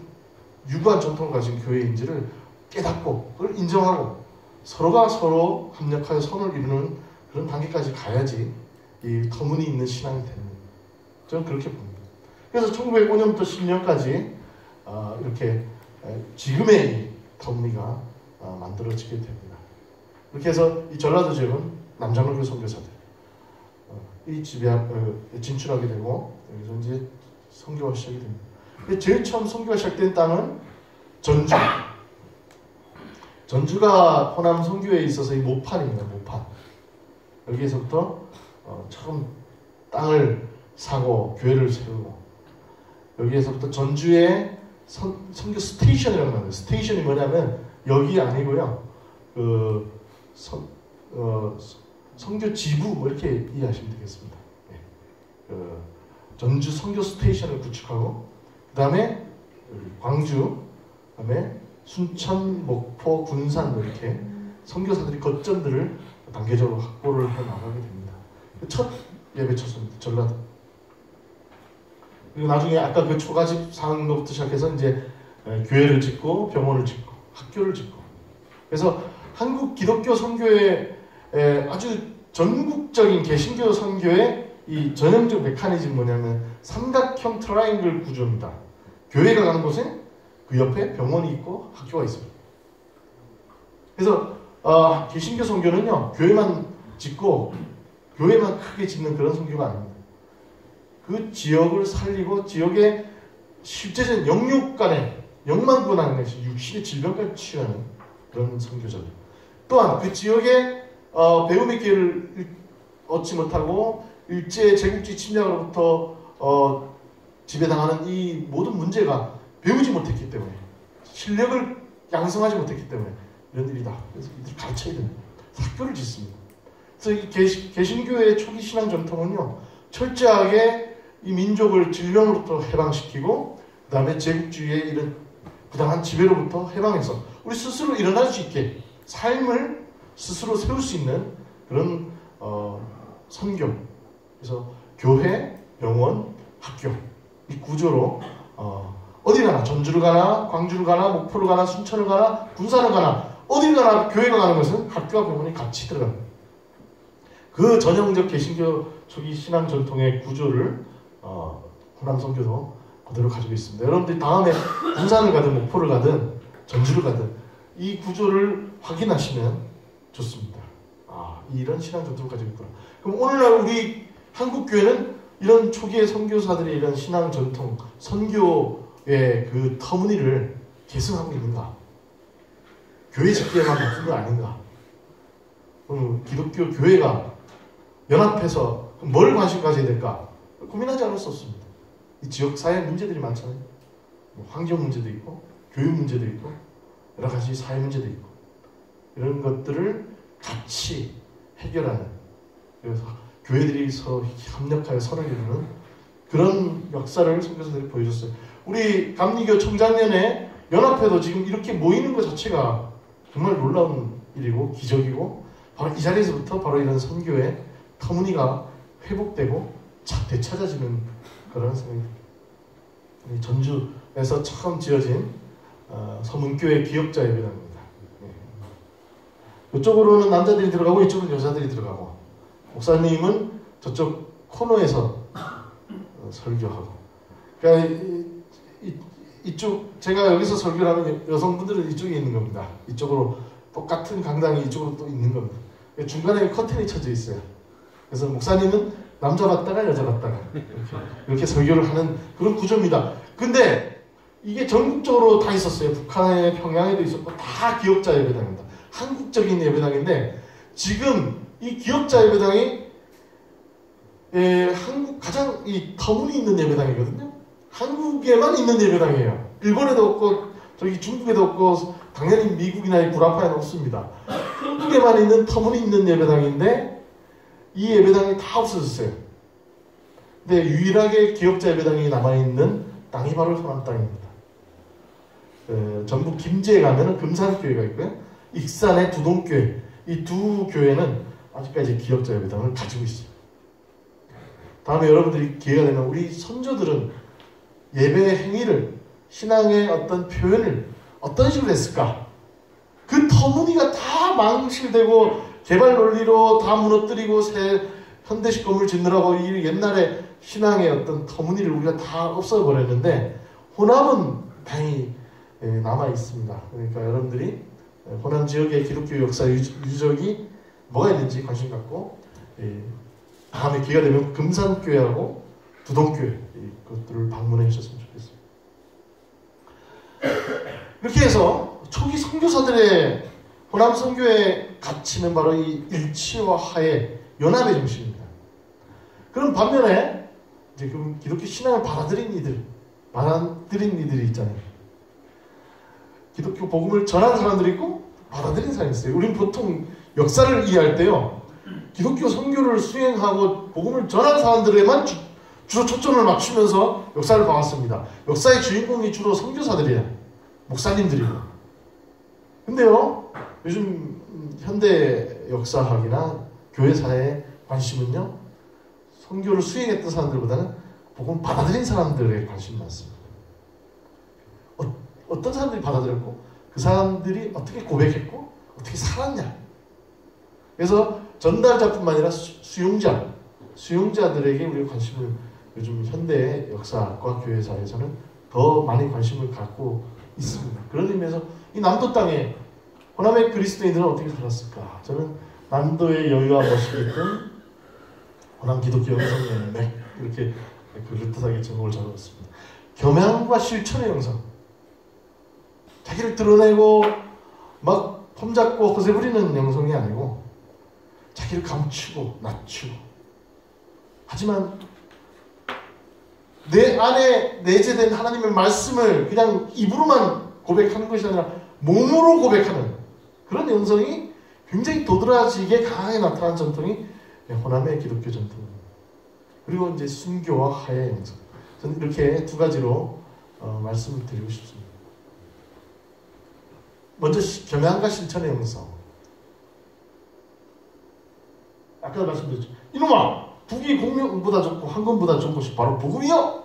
유구한 전통을 가진 교회인지를 깨닫고 그걸 인정하고 서로가 서로 협력하여 선을 이루는 그런 단계까지 가야지 이 터무니 있는 신앙이 되는 거예요. 저는 그렇게 봅니다. 그래서 1905년부터 10년까지 이렇게 지금의 이 터무니가 만들어지게 됩니다. 이렇게 해서 이 전라도 지역은 남장로교 선교사들 이 집에 진출하게 되고 여기서 이제 선교가 시작이 됩니다. 제일 처음 선교가 시작된 땅은 전주. 전주가 호남 선교에 있어서 이 모판입니다. 모판. 여기에서부터 처음 땅을 사고 교회를 세우고, 여기에서부터 전주에 선교 스테이션이라고 합니다. 스테이션이 뭐냐면 여기 아니고요. 선교 지부 뭐 이렇게 이해하시면 되겠습니다. 네. 전주 선교 스테이션을 구축하고, 그 다음에 광주, 그 다음에 순천, 목포, 군산 뭐 이렇게 선교사들이 거점들을 단계적으로 확보를 해 나가게 됩니다. 첫 예배 처소입니다. 전라도. 그리고 나중에 아까 그 초가집 사는 것부터 시작해서 이제 교회를 짓고 병원을 짓고 학교를 짓고, 그래서 한국 기독교 선교의 아주 전국적인 개신교 선교의 이 전형적 메커니즘 뭐냐면 삼각형 트라이앵글 구조입니다. 교회가 가는 곳에 그 옆에 병원이 있고 학교가 있습니다. 그래서 개신교 선교는요, 교회만 짓고 교회만 크게 짓는 그런 선교가 아닙니다. 그 지역을 살리고 지역의 실제적인 영육 간의 영만 구원하는 것이 육신의 질병까지 치유하는 그런 선교자들. 또한 그 지역에 배움의 기회를 얻지 못하고 일제 제국주의 침략으로부터 지배당하는 이 모든 문제가 배우지 못했기 때문에, 실력을 양성하지 못했기 때문에 이런 일이다. 그래서 이들 가르쳐야 됩니다. 학교를 짓습니다. 그래서 이 개신교의 초기 신앙 전통은요, 철저하게 이 민족을 질병으로부터 해방시키고, 그 다음에 제국주의의 이런 부당한 지배로부터 해방해서 우리 스스로 일어날 수 있게 삶을 스스로 세울 수 있는 그런 선교. 그래서 교회, 병원, 학교 이 구조로 어디 가나, 전주를 가나, 광주를 가나, 목포를 가나, 순천을 가나, 군산을 가나, 어딜 가나 교회가 가는 것은 학교와 병원이 같이 들어갑니다. 그 전형적 개신교 초기 신앙 전통의 구조를 호남 선교도 그대로 가지고 있습니다. 여러분들이 다음에 군산을 가든 목포를 가든 전주를 가든 이 구조를 확인하시면 좋습니다. 이런 신앙 전통을 가지고 있구나. 그럼 오늘날 우리 한국 교회는 이런 초기의 선교사들의 이런 신앙 전통, 선교의 그 터무니를 계승하고 있는가? 교회 짓기에만 바쁜 거 아닌가? 기독교 교회가 연합해서 뭘 관심 가져야 될까? 고민하지 않을 수 없습니다. 이 지역 사회 문제들이 많잖아요. 환경 문제도 있고, 교육 문제도 있고, 여러 가지 사회 문제도 있고, 이런 것들을 같이 해결하는, 그래서 교회들이 서로 협력하여 선을 이루는 그런 역사를 선교사들이 보여줬어요. 우리 감리교 총장년에 연합회도 지금 이렇게 모이는 것 자체가 정말 놀라운 일이고 기적이고, 바로 이 자리에서부터 바로 이런 선교의 터무니가 회복되고 되찾아지는 그런 생각이 듭니다. 전주에서 처음 지어진 서문교회 기역자 예배당입니다. 이쪽으로는 남자들이 들어가고 이쪽으로는 여자들이 들어가고, 목사님은 저쪽 코너에서 설교하고, 그러니까 이쪽 제가 여기서 설교를 하면 여성분들은 이쪽에 있는 겁니다. 이쪽으로 똑같은 강당이 이쪽으로 또 있는 겁니다. 중간에 커튼이 쳐져 있어요. 그래서 목사님은 남자 봤다가 여자 봤다가 이렇게 설교를 하는 그런 구조입니다. 근데 이게 전국적으로 다 있었어요. 북한에, 평양에도 있었고 다 기억자 예배당입니다. 한국적인 예배당인데 지금 이 기억자 예배당이 한국 가장 이 터무니 있는 예배당이거든요. 한국에만 있는 예배당이에요. 일본에도 없고 저기 중국에도 없고 당연히 미국이나 구라파에는 없습니다. 한국에만 있는 터무니 있는 예배당인데 이 예배당이 다 없어졌어요. 근데 유일하게 기억자 예배당이 남아있는 땅이 바로 호남 땅입니다. 전북 김제에 가면은 금산교회가 있고요. 익산의 두동교회, 이 두 교회는 아직까지 기억자 예배당을 가지고 있어요. 다음에 여러분들이 기회가 되면 우리 선조들은 예배 행위를, 신앙의 어떤 표현을 어떤 식으로 했을까? 그 터무니가 다 망실되고 개발 논리로 다 무너뜨리고 새 현대식 건물 짓느라고 이 옛날에 신앙의 어떤 터무니를 우리가 다 없애버렸는데 호남은 다행히 남아 있습니다. 그러니까 여러분들이 호남 지역의 기독교 역사 유적이 뭐가 있는지 관심 갖고 다음에 기회가 되면 금산교회하고 두동교회 이것들을 방문해 주셨으면 좋겠습니다. 이렇게 해서 초기 선교사들의 호남 선교의 가치는 바로 이 일치와 화해, 연합의 정신입니다. 그럼 반면에 이제 그 기독교 신앙을 받아들인 이들이 있잖아요. 기독교 복음을 전하는 사람들이 있고 받아들인 사람이 있어요. 우리는 보통 역사를 이해할 때요, 기독교 선교를 수행하고 복음을 전하는 사람들에만 주로 초점을 맞추면서 역사를 봐왔습니다. 역사의 주인공이 주로 선교사들이에요. 목사님들이고. 근데요, 요즘 현대 역사학이나 교회사의 관심은요, 선교를 수행했던 사람들보다는 복음 받아들인 사람들의 관심이 많습니다. 어떤 사람들이 받아들였고 그 사람들이 어떻게 고백했고 어떻게 살았냐. 그래서 전달자뿐만 아니라 수용자들에게 우리가 관심을 요즘 현대 역사과 교회사에서는 더 많이 관심을 갖고 있습니다. 그런 의미에서 이 남도 땅에 호남의 그리스도인들은 어떻게 살았을까? 저는 남도의 여유와 멋이 있던 호남 기독교 영성의 맥, 이렇게 그럴듯하게 제목을 적었습니다. 겸양과 실천의 영성. 자기를 드러내고 막 폼잡고 허세 부리는 영성이 아니고 자기를 감추고 낮추고, 하지만 내 안에 내재된 하나님의 말씀을 그냥 입으로만 고백하는 것이 아니라 몸으로 고백하는 그런 영성이 굉장히 도드라지게 강하게 나타난 전통이 호남의 기독교 전통입니다. 그리고 이제 순교와 화해의 영성. 저는 이렇게 두 가지로 말씀을 드리고 싶습니다. 먼저 겸양과 실천의 영성. 아까 말씀드렸죠. 이놈아! 북이 공명보다 좋고 황금보다 좋은 것이 바로 복음이요!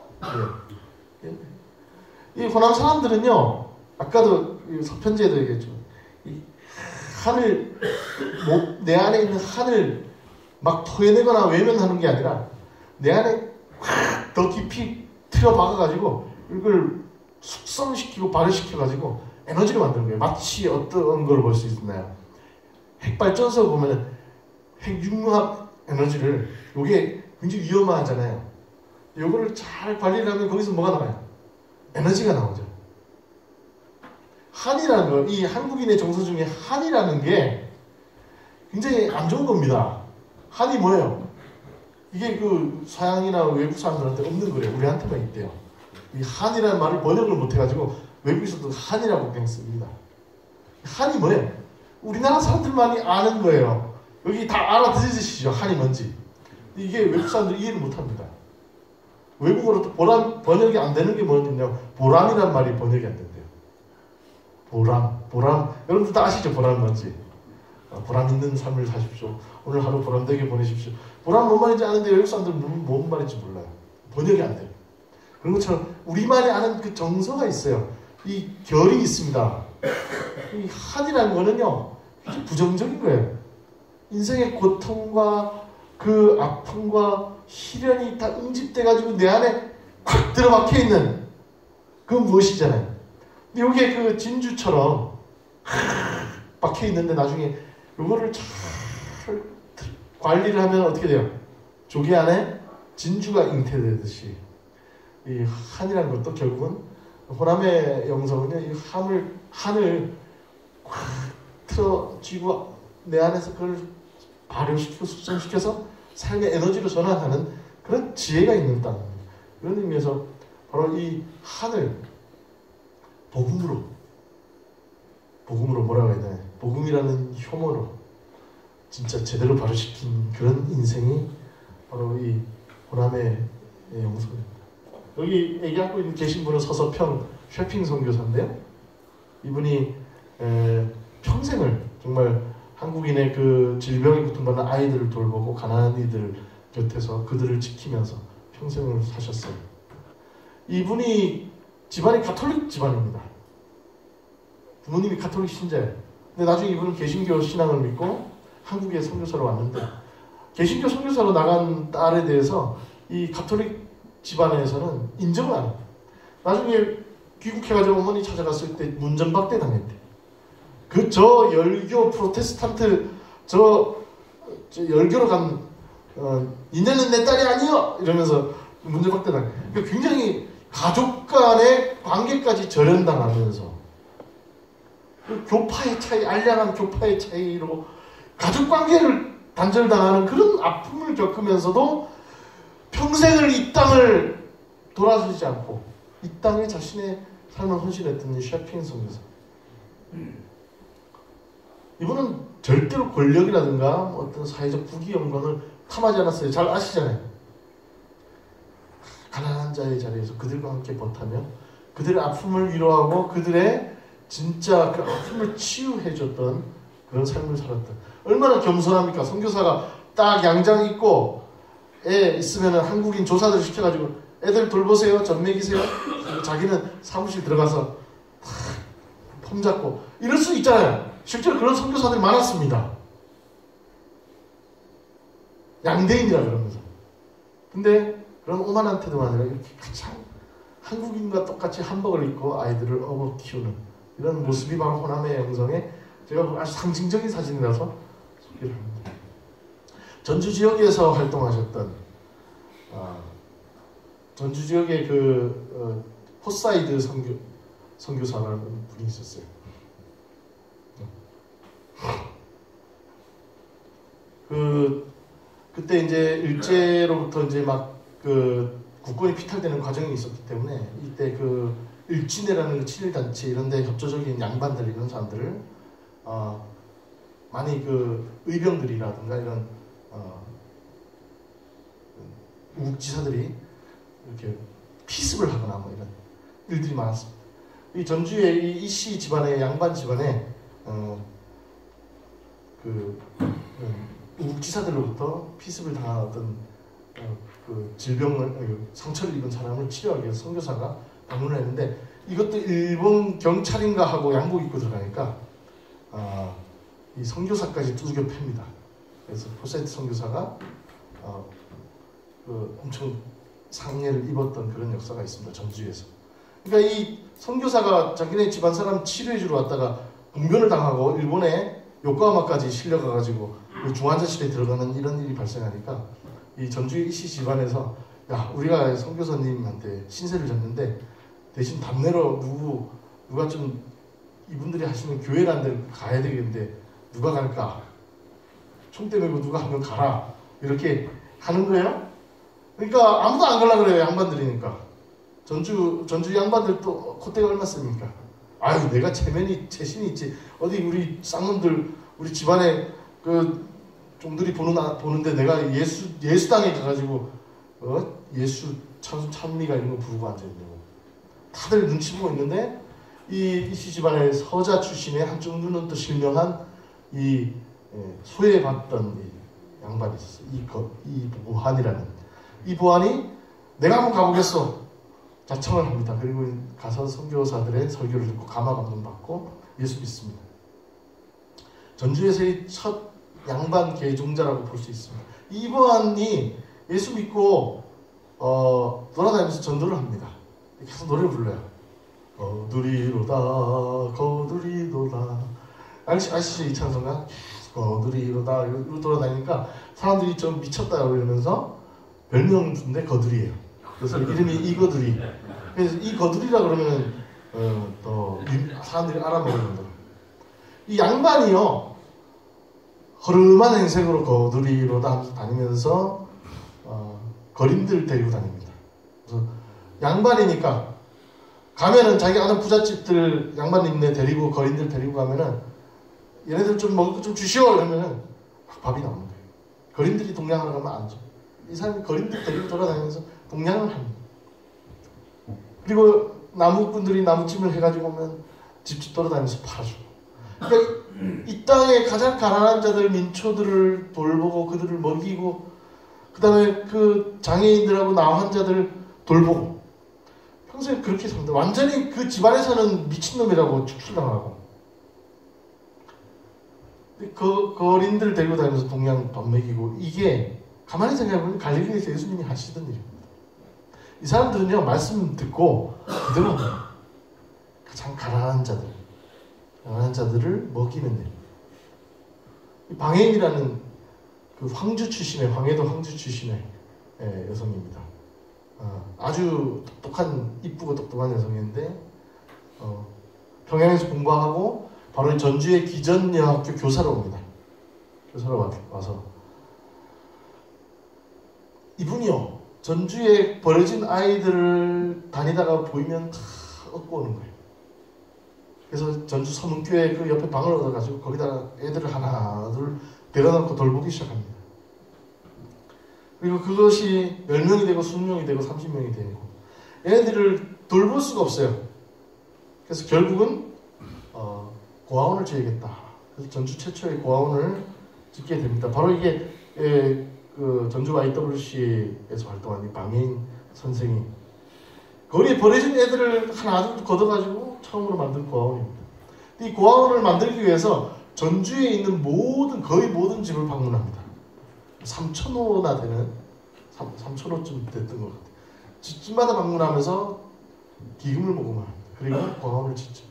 이 호남 사람들은요, 아까도 서편지에도 얘기했죠. 이 한을, 내 안에 있는 한을 막 토해내거나 외면하는 게 아니라 내 안에 더 깊이 틀어박아가지고 이걸 숙성시키고 발효시켜가지고 에너지를 만드는 거예요. 마치 어떤 걸 볼 수 있나요? 핵발전소 보면 핵융합 에너지를, 이게 굉장히 위험하잖아요. 이거를 잘 관리를 하면 거기서 뭐가 나와요? 에너지가 나오죠. 한이라는 거, 이 한국인의 정서 중에 한이라는 게 굉장히 안 좋은 겁니다. 한이 뭐예요? 이게 그 서양이나 외국 사람들한테 없는 거래요. 우리한테만 있대요. 이 한이라는 말을 번역을 못해가지고 외국에서도 한이라고 그냥 씁니다. 한이 뭐예요? 우리나라 사람들만이 아는 거예요. 여기 다 알아들으시죠? 한이 뭔지. 이게 외국 사람들이 이해를 못합니다. 외국어로 또 번역이 안 되는 게 뭐냐면 보람이란 말이 번역이 안 된대요. 보람. 여러분들 다 아시죠? 보람 뭔지. 보람 있는 삶을 사십시오. 오늘 하루 보람되게 보내십시오. 보람 뭔 말인지 아는데 외국 사람들은 뭔 말인지 몰라요. 번역이 안 돼요. 그런 것처럼 우리만이 아는 그 정서가 있어요. 이 결이 있습니다. 이 한이라는 거는요, 굉장히 부정적인 거예요. 인생의 고통과 그 아픔과 시련이 다 응집돼가지고 내 안에 콱 들어박혀 있는 그건 무엇이잖아요. 근데 이게 그 진주처럼 박혀 있는데 나중에 이거를 잘 관리를 하면 어떻게 돼요? 조개 안에 진주가 잉태되듯이 이 한이라는 것도 결국은 호남의 영성은요, 이 한을 확 틀어쥐고 내 안에서 그걸 발효시키고 숙성시켜서 삶의 에너지로 전환하는 그런 지혜가 있는 땅입니다. 그런 의미에서 바로 이 한을 복음으로 뭐라고 해야 되나, 복음이라는 효모로 진짜 제대로 발효시킨 그런 인생이 바로 이 호남의 영성입니다. 여기 얘기하고 계신 분은 서서평 쉐핑 선교사인데요. 이분이 평생을 정말 한국인의 그 질병에 고통받는 아이들을 돌보고 가난한 이들 곁에서 그들을 지키면서 평생을 사셨어요. 이분이 집안이 가톨릭 집안입니다. 부모님이 가톨릭 신자예요. 근데 나중에 이분은 개신교 신앙을 믿고 한국에 선교사로 왔는데, 개신교 선교사로 나간 딸에 대해서 이 가톨릭 집안에서는 인정을 안 해요. 나중에 귀국해가지고 어머니 찾아갔을 때 문전박대 당했대. 저 열교 프로테스탄트 저 열교로 간 이내는 내 딸이 아니여 이러면서 문전박대 당해. 그러니까 굉장히 가족 간의 관계까지 절연당하면서 교파의 차이, 알량한 교파의 차이로 가족 관계를 단절당하는 그런 아픔을 겪으면서도 평생을 이 땅을 돌아서지 않고 이 땅에 자신의 삶을 헌신했던 셰핑 선교사. 이분은 절대로 권력이라든가 어떤 사회적 부귀 영광을 탐하지 않았어요. 잘 아시잖아요. 가난한 자의 자리에서 그들과 함께 버타며 그들의 아픔을 위로하고 그들의 진짜 그 아픔을 치유해줬던 그런 삶을 살았던. 얼마나 겸손합니까? 선교사가 딱 양장 입고 애 있으면 한국인 조사들 시켜가지고 애들 돌보세요, 젖 먹이세요. 자기는 사무실 들어가서 폼 잡고 이럴 수 있잖아요. 실제로 그런 선교사들이 많았습니다. 양대인이라 그러면서. 근데 그런 오만한 태도가 아니라 이렇게 가장 한국인과 똑같이 한복을 입고 아이들을 업어 키우는 이런 모습이 바로 호남의 영성에 제가 아주 상징적인 사진이라서 소개를 합니다. 전주 지역에서 활동하셨던 전주 지역의 포사이드 선교사라는 분이 있었어요. 그때 이제 일제로부터 이제 막 국권이 피탈되는 과정이 있었기 때문에 이때 일진회라는 친일 단체 이런데 협조적인 양반들 이런 사람들을 많이 의병들이라든가 이런 우국지사들이 이렇게 피습을 하거나 뭐 이런 일들이 많았습니다. 이 전주의 이씨 집안의 양반 집안에 우국지사들로부터 피습을 당한 어떤 질병을 상처를 입은 사람을 치료하기 위해서 선교사가 방문을 했는데 이것도 일본 경찰인가 하고 양복 입고 들어가니까 이 선교사까지 두들겨 팹니다. 그래서 포사이트 선교사가 엄청 상해를 입었던 그런 역사가 있습니다. 전주에서. 그러니까 이 선교사가 자기네 집안 사람 치료해주러 왔다가 봉변을 당하고 일본에 요코하마까지 실려가가지고 중환자실에 들어가는 이런 일이 발생하니까 이 전주의 이씨 집안에서 야 우리가 선교사님한테 신세를 졌는데 대신 답내로 누가 좀 이분들이 하시는 교회라는 데를 가야 되겠는데 누가 갈까? 총대 메고 누가 하면 가라 이렇게 하는 거예요. 그러니까 아무도 안 가려고 그래요. 양반들이니까. 전주 양반들도 콧대가 얼마 씁니까? 아유 내가 체신이 있지. 어디 우리 쌍놈들 우리 집안에 종들이 보는데 내가 예수당에 가가지고 예수 찬미가 이런 거 부르고 앉아있냐고. 다들 눈치 보고 있는데 이씨 집안의 서자 출신의 한쪽 눈은 또 실명한 소외받던 이 양반이 있었어요. 이 보한이라는. 이 보한이 내가 한번 가보겠어. 자청을 합니다. 그리고 가서 선교사들의 설교를 듣고 감화 감동 받고 예수 믿습니다. 전주에서의 첫 양반 개종자라고 볼 수 있습니다. 이 보한이 예수 믿고 돌아다니면서 전도를 합니다. 계속 노래를 불러요. 거두리로다 거두리로다. 아시죠 이 찬송가? 거두리로다 이러고 돌아다니니까 사람들이 좀 미쳤다 이러면서 별명 준대 거두리예요. 그래서 이름이 이거두리. 그래서 이 거두리라 그러면은 또 사람들이 알아먹을 정도로. 이 양반이요 허름한 행색으로 거두리로다 하면서 다니면서 거린들 데리고 다닙니다. 그래서 양반이니까 가면은 자기 아는 부잣집들 양반님네 데리고 거린들 데리고 가면은 얘네들 좀 먹을 거 좀 주시오 이러면은 밥이 나오는 거예요. 거린들이 동냥을 하면 안 줘. 이 사람이 거린들 데리고 돌아다니면서 동냥을 합니다. 그리고 나무꾼들이 나무찜을 해가지고 오면 집집 돌아다니면서 팔아주고. 그러니까 이 땅에 가장 가난한 자들 민초들을 돌보고 그들을 먹이고 그 다음에 그 장애인들하고 나한 자들을 돌보고 평소에 그렇게 삽니다. 완전히 그 집안에서는 미친놈이라고 축출당하고 그 어린들 데리고 다니면서 동양 밥 먹이고 이게 가만히 생각해보면 갈릴리에서 예수님이 하시던 일입니다. 이 사람들은요 말씀 듣고 그대로 합니다. 가장 가난한 자들을 먹이는 일. 방해인이라는 그 황주 출신의 황해도 황주 출신의 여성입니다. 아주 똑똑한 이쁘고 똑똑한 여성인데 평양에서 공부하고 바로 전주의 기전여학교 교사로 옵니다. 교사로 와서 이분이요 전주에 버려진 아이들을 다니다가 보이면 다 얻고 오는 거예요. 그래서 전주 서문교회 그 옆에 방을 얻어가지고 거기다가 애들을 하나 둘 데려놓고 돌보기 시작합니다. 그리고 그것이 10명이 되고 20명이 되고 30명이 되고 얘네들을 돌볼 수가 없어요. 그래서 결국은 고아원을 지어야겠다. 그래서 전주 최초의 고아원을 짓게 됩니다. 바로 이게 그 전주 YWC에서 활동한 이 방해인 선생이 거리에 버려진 애들을 하나 둘 걷어가지고 처음으로 만든 고아원입니다. 이 고아원을 만들기 위해서 전주에 있는 거의 모든 집을 방문합니다. 3,000호나 되는 3,000호쯤 됐던 것 같아요. 집집마다 방문하면서 기금을 모금합니다. 그리고 고아원을 짓죠.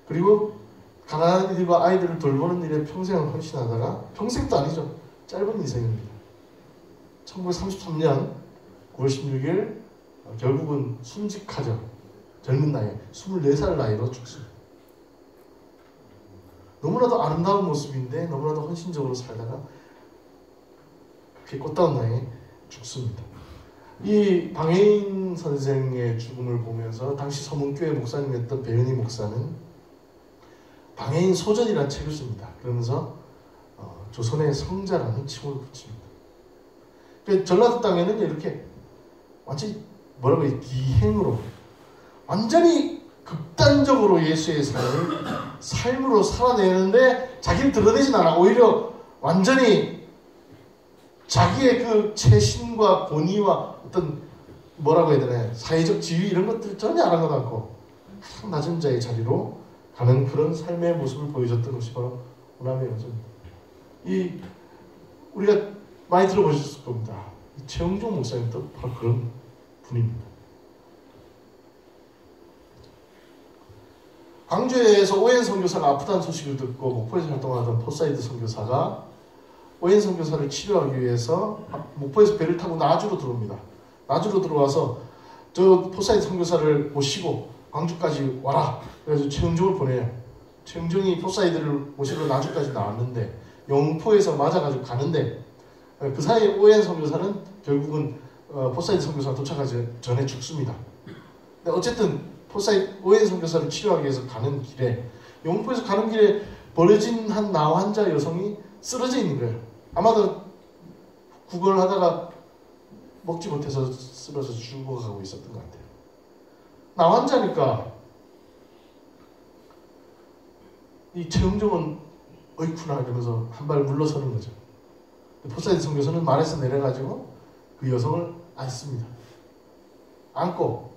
그리고 가난한 이들과 아이들을 돌보는 일에 평생을 헌신하다가 평생도 아니죠. 짧은 인생입니다. 1933년 9월 16일 결국은 순직하죠. 젊은 나이에 24살 나이로 죽습니다. 너무나도 아름다운 모습인데 너무나도 헌신적으로 살다가 그렇게 꽃다운 나이에 죽습니다. 이 방해인 선생의 죽음을 보면서 당시 서문교회 목사님이었던 배은희 목사는 방해인 소전이라는 책을 씁니다. 그러면서 조선의 성자라는 칭호를 붙입니다. 그러니까 전라도 땅에는 이렇게 완전히 뭐라고 해야 기행으로 완전히 극단적으로 예수의 삶으로 살아내는데 자기를 드러내진 않아. 오히려 완전히 자기의 그 체신과 권위와 어떤 뭐라고 해야 되나요? 사회적 지위 이런 것들을 전혀 알아가도 않고 낮은 자의 자리로 가는 그런 삶의 모습을 보여줬던 것이 바로 호남의 여정입니다. 우리가 많이 들어보셨을 겁니다. 최영종 목사님도 바로 그런 분입니다. 광주에서 오웬 선교사가 아프다는 소식을 듣고 목포에서 활동하던 포사이드 선교사가 오웬 선교사를 치료하기 위해서 목포에서 배를 타고 나주로 들어옵니다. 나주로 들어와서 저 포사이드 선교사를 모시고 광주까지 와라. 그래서 최영종을 보내요. 최영종이 포사이드를 모시러 나주까지 나왔는데 영포에서 맞아가지고 가는데 그 사이에 오웬 선교사는 결국은 포사이드 선교사가 도착하기 전에 죽습니다. 근데 어쨌든 오웬 선교사를 치료하기 위해서 가는 길에 영포에서 가는 길에 버려진 한 나환자 여성이 쓰러져 있는 거예요. 아마도 구걸을 하다가 먹지 못해서 쓰러져 죽어가고 있었던 것 같아요. 나환자니까 이 최영종은 어이쿠나 이러면서 한 발 물러서는 거죠. 포사이드 선교사는 말에서 내려가지고 그 여성을 안습니다. 안고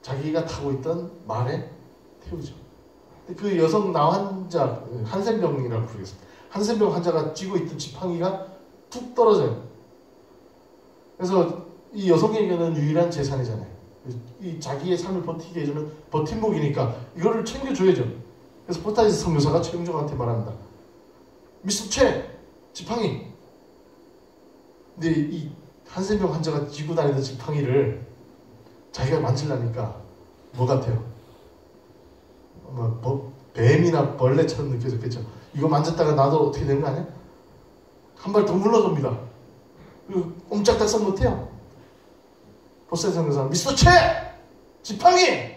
자기가 타고 있던 말에 태우죠. 그 여성 나환자 한센병이라고 부르겠습니다. 한센병 환자가 쥐고 있던 지팡이가 툭 떨어져요. 그래서 이 여성에게는 유일한 재산이잖아요. 이 자기의 삶을 버티게 해주는 버팀목이니까 이거를 챙겨줘야죠. 그래서 포사이드 선교사가 최영종한테 말합니다. 미수채, 지팡이. 근데 이 한센병 환자가 쥐고 다니던 지팡이를 자기가 만지려니까 뭐 같아요? 뱀이나 벌레처럼 느껴졌겠죠. 이거 만졌다가 나도 어떻게 되는 거 아니야? 한 발 더 물러섭니다. 옴짝달싹 못해요. 보살선교사 미소채! 지팡이!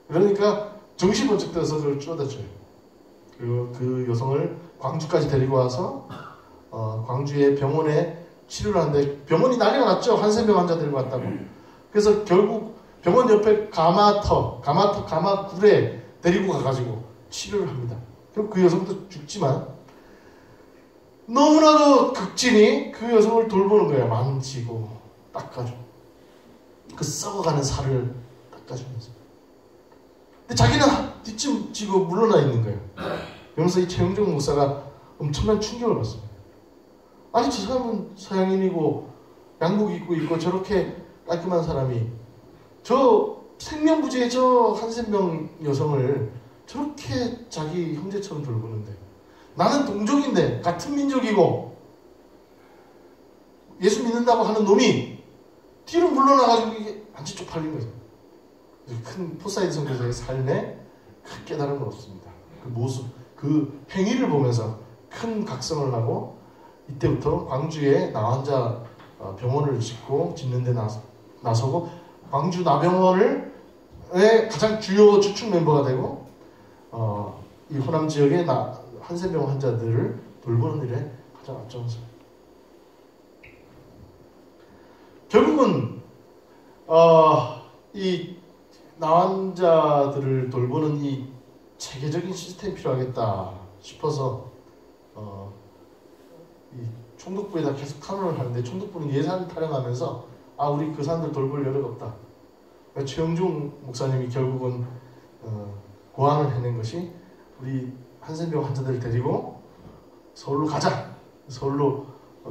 그러니까 정신 번쩍 들어서 그걸 쪼다줘요. 그리고 그 여성을 광주까지 데리고 와서 광주의 병원에 치료를 하는데 병원이 난리가 났죠. 한센병 환자 데리고 왔다고. 그래서 결국 병원 옆에 가마굴에 데리고 가가지고 치료를 합니다. 그럼 그 여성도 죽지만 너무나도 극진히 그 여성을 돌보는 거예요. 만지고 닦아주고 그 썩어가는 살을 닦아주면서. 근데 자기는 뒷짐 지고 물러나 있는 거예요. 그러면서 이 최영종 목사가 엄청난 충격을 받습니다. 아니 저 사람은 서양인이고 양복 입고 있고 저렇게 깔끔한 사람이 저 생명부지의 저 한센병 여성을 저렇게 자기 형제처럼 돌보는데 나는 동족인데 같은 민족이고 예수 믿는다고 하는 놈이 뒤로 물러나가지고 이게 완전 쪽팔린 거죠. 큰 포사이드 선교사의 삶에 큰 깨달음을 얻습니다. 그 모습, 그 행위를 보면서 큰 각성을 하고 이때부터 광주에 나환자 병원을 짓는 데 나서고 광주 나병원의 가장 주요 주축 멤버가 되고 이 호남 지역의 한센병 환자들을 돌보는 일에 가장 앞장서요. 결국은 이 나환자들을 돌보는 이 체계적인 시스템이 필요하겠다 싶어서 이 총독부에다 계속 탄원을 하는데 총독부는 예산을 타령하면서 우리 그 사람들 돌볼 여력이 없다. 그러니까 최영종 목사님이 결국은 고안을 해낸 것이 우리 한센병 환자들을 데리고 서울로 가자. 서울로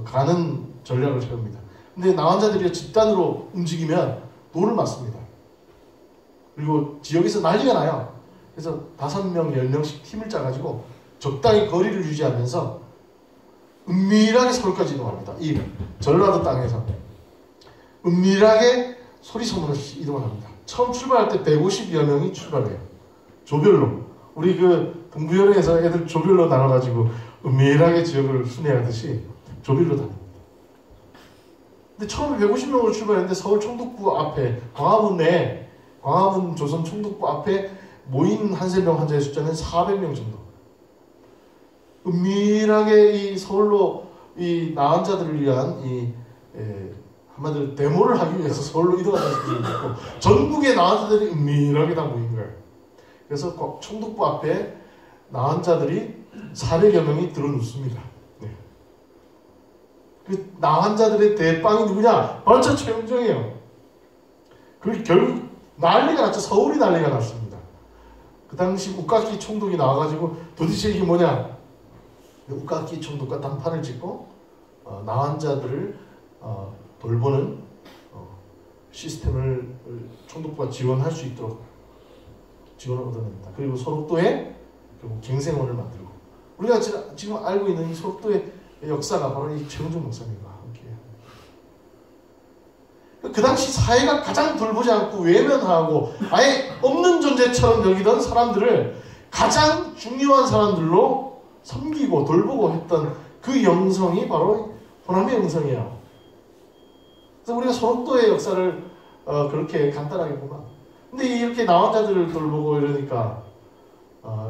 가는 전략을 세웁니다. 근데 나환자들이 집단으로 움직이면 돌을 맞습니다. 그리고 지역에서 난리가 나요. 그래서 5명, 10명씩 팀을 짜가지고 적당히 거리를 유지하면서 은밀하게 서울까지 이동합니다. 이 전라도 땅에서 은밀하게 소리 소문없이 이동을 합니다. 처음 출발할 때 150여 명이 출발해요. 조별로. 우리 그 동부연회에서 애들 조별로 나눠가지고 은밀하게 지역을 순회하듯이 조별로 다닙니다. 근데 처음에 150명으로 출발했는데 서울 총독부 앞에 광화문 조선 총독부 앞에 모인 한센병 환자의 숫자는 400명 정도. 은밀하게 이 서울로 이 나환자들을 위한 한마디로 데모를 하기 위해서 서울로 이동하는 분들이 있고 전국의 나환자들이 은밀하게 다 모인 거예요. 그래서 총독부 앞에 나환자들이 400여 명이 들어눕습니다. 네. 그 나환자들의 대빵이 누구냐? 바로 저 최영종이에요. 그리고 결국 난리가 났죠. 서울이 난리가 났습니다. 그 당시 우카키 총독이 나와가지고 도대체 이게 뭐냐? 우카키 총독과 단판을 짓고 나환자들을 돌보는 시스템을 총독부가 지원할 수 있도록 지원을 얻어냅니다. 그리고 소록도에 결국 갱생원을 만들고 우리가 지금 알고 있는 이 소록도의 역사가 바로 이 최영종 목사님과 함께해요. 그 당시 사회가 가장 돌보지 않고 외면하고 아예 없는 존재처럼 여기던 사람들을 가장 중요한 사람들로 섬기고 돌보고 했던 그 영성이 바로 호남의 영성이에요. 그래서 우리가 소록도의 역사를 그렇게 간단하게 보면 근데 이렇게 나환자들을 돌보고 이러니까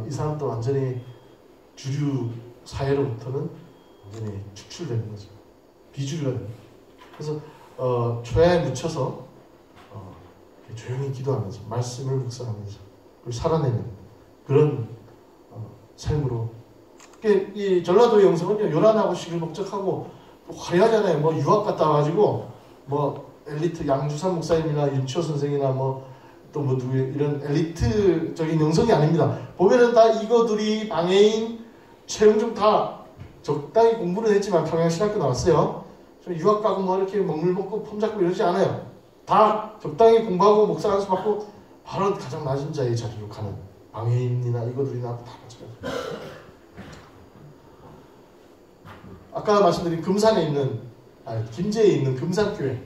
이 사람도 완전히 주류 사회로부터는 완전히 축출되는 거죠. 비주류가 됩니다. 그래서 초야에 묻혀서 조용히 기도하면서 말씀을 묵상하면서 그걸 살아내는 그런 삶으로 이 전라도의 영성은요 요란하고 시끌벅적하고 화려하잖아요. 뭐 유학 갔다 와가지고 뭐 엘리트 양주산 목사님이나 윤치호 선생이나 또 누구 이런 엘리트적인 영성이 아닙니다. 보면은 다 이거들이 방해인 최영종 다 적당히 공부는 했지만 평양신학교 나왔어요. 유학 가고 이렇게 먹물 먹고 폼 잡고 이러지 않아요. 다 적당히 공부하고 목사 안수 받고 바로 가장 낮은 자의 자리로 가는 방해인이나 이거들이나 다 마찬가지입니다. 아까 말씀드린 금산에 있는 김제에 있는 금산교회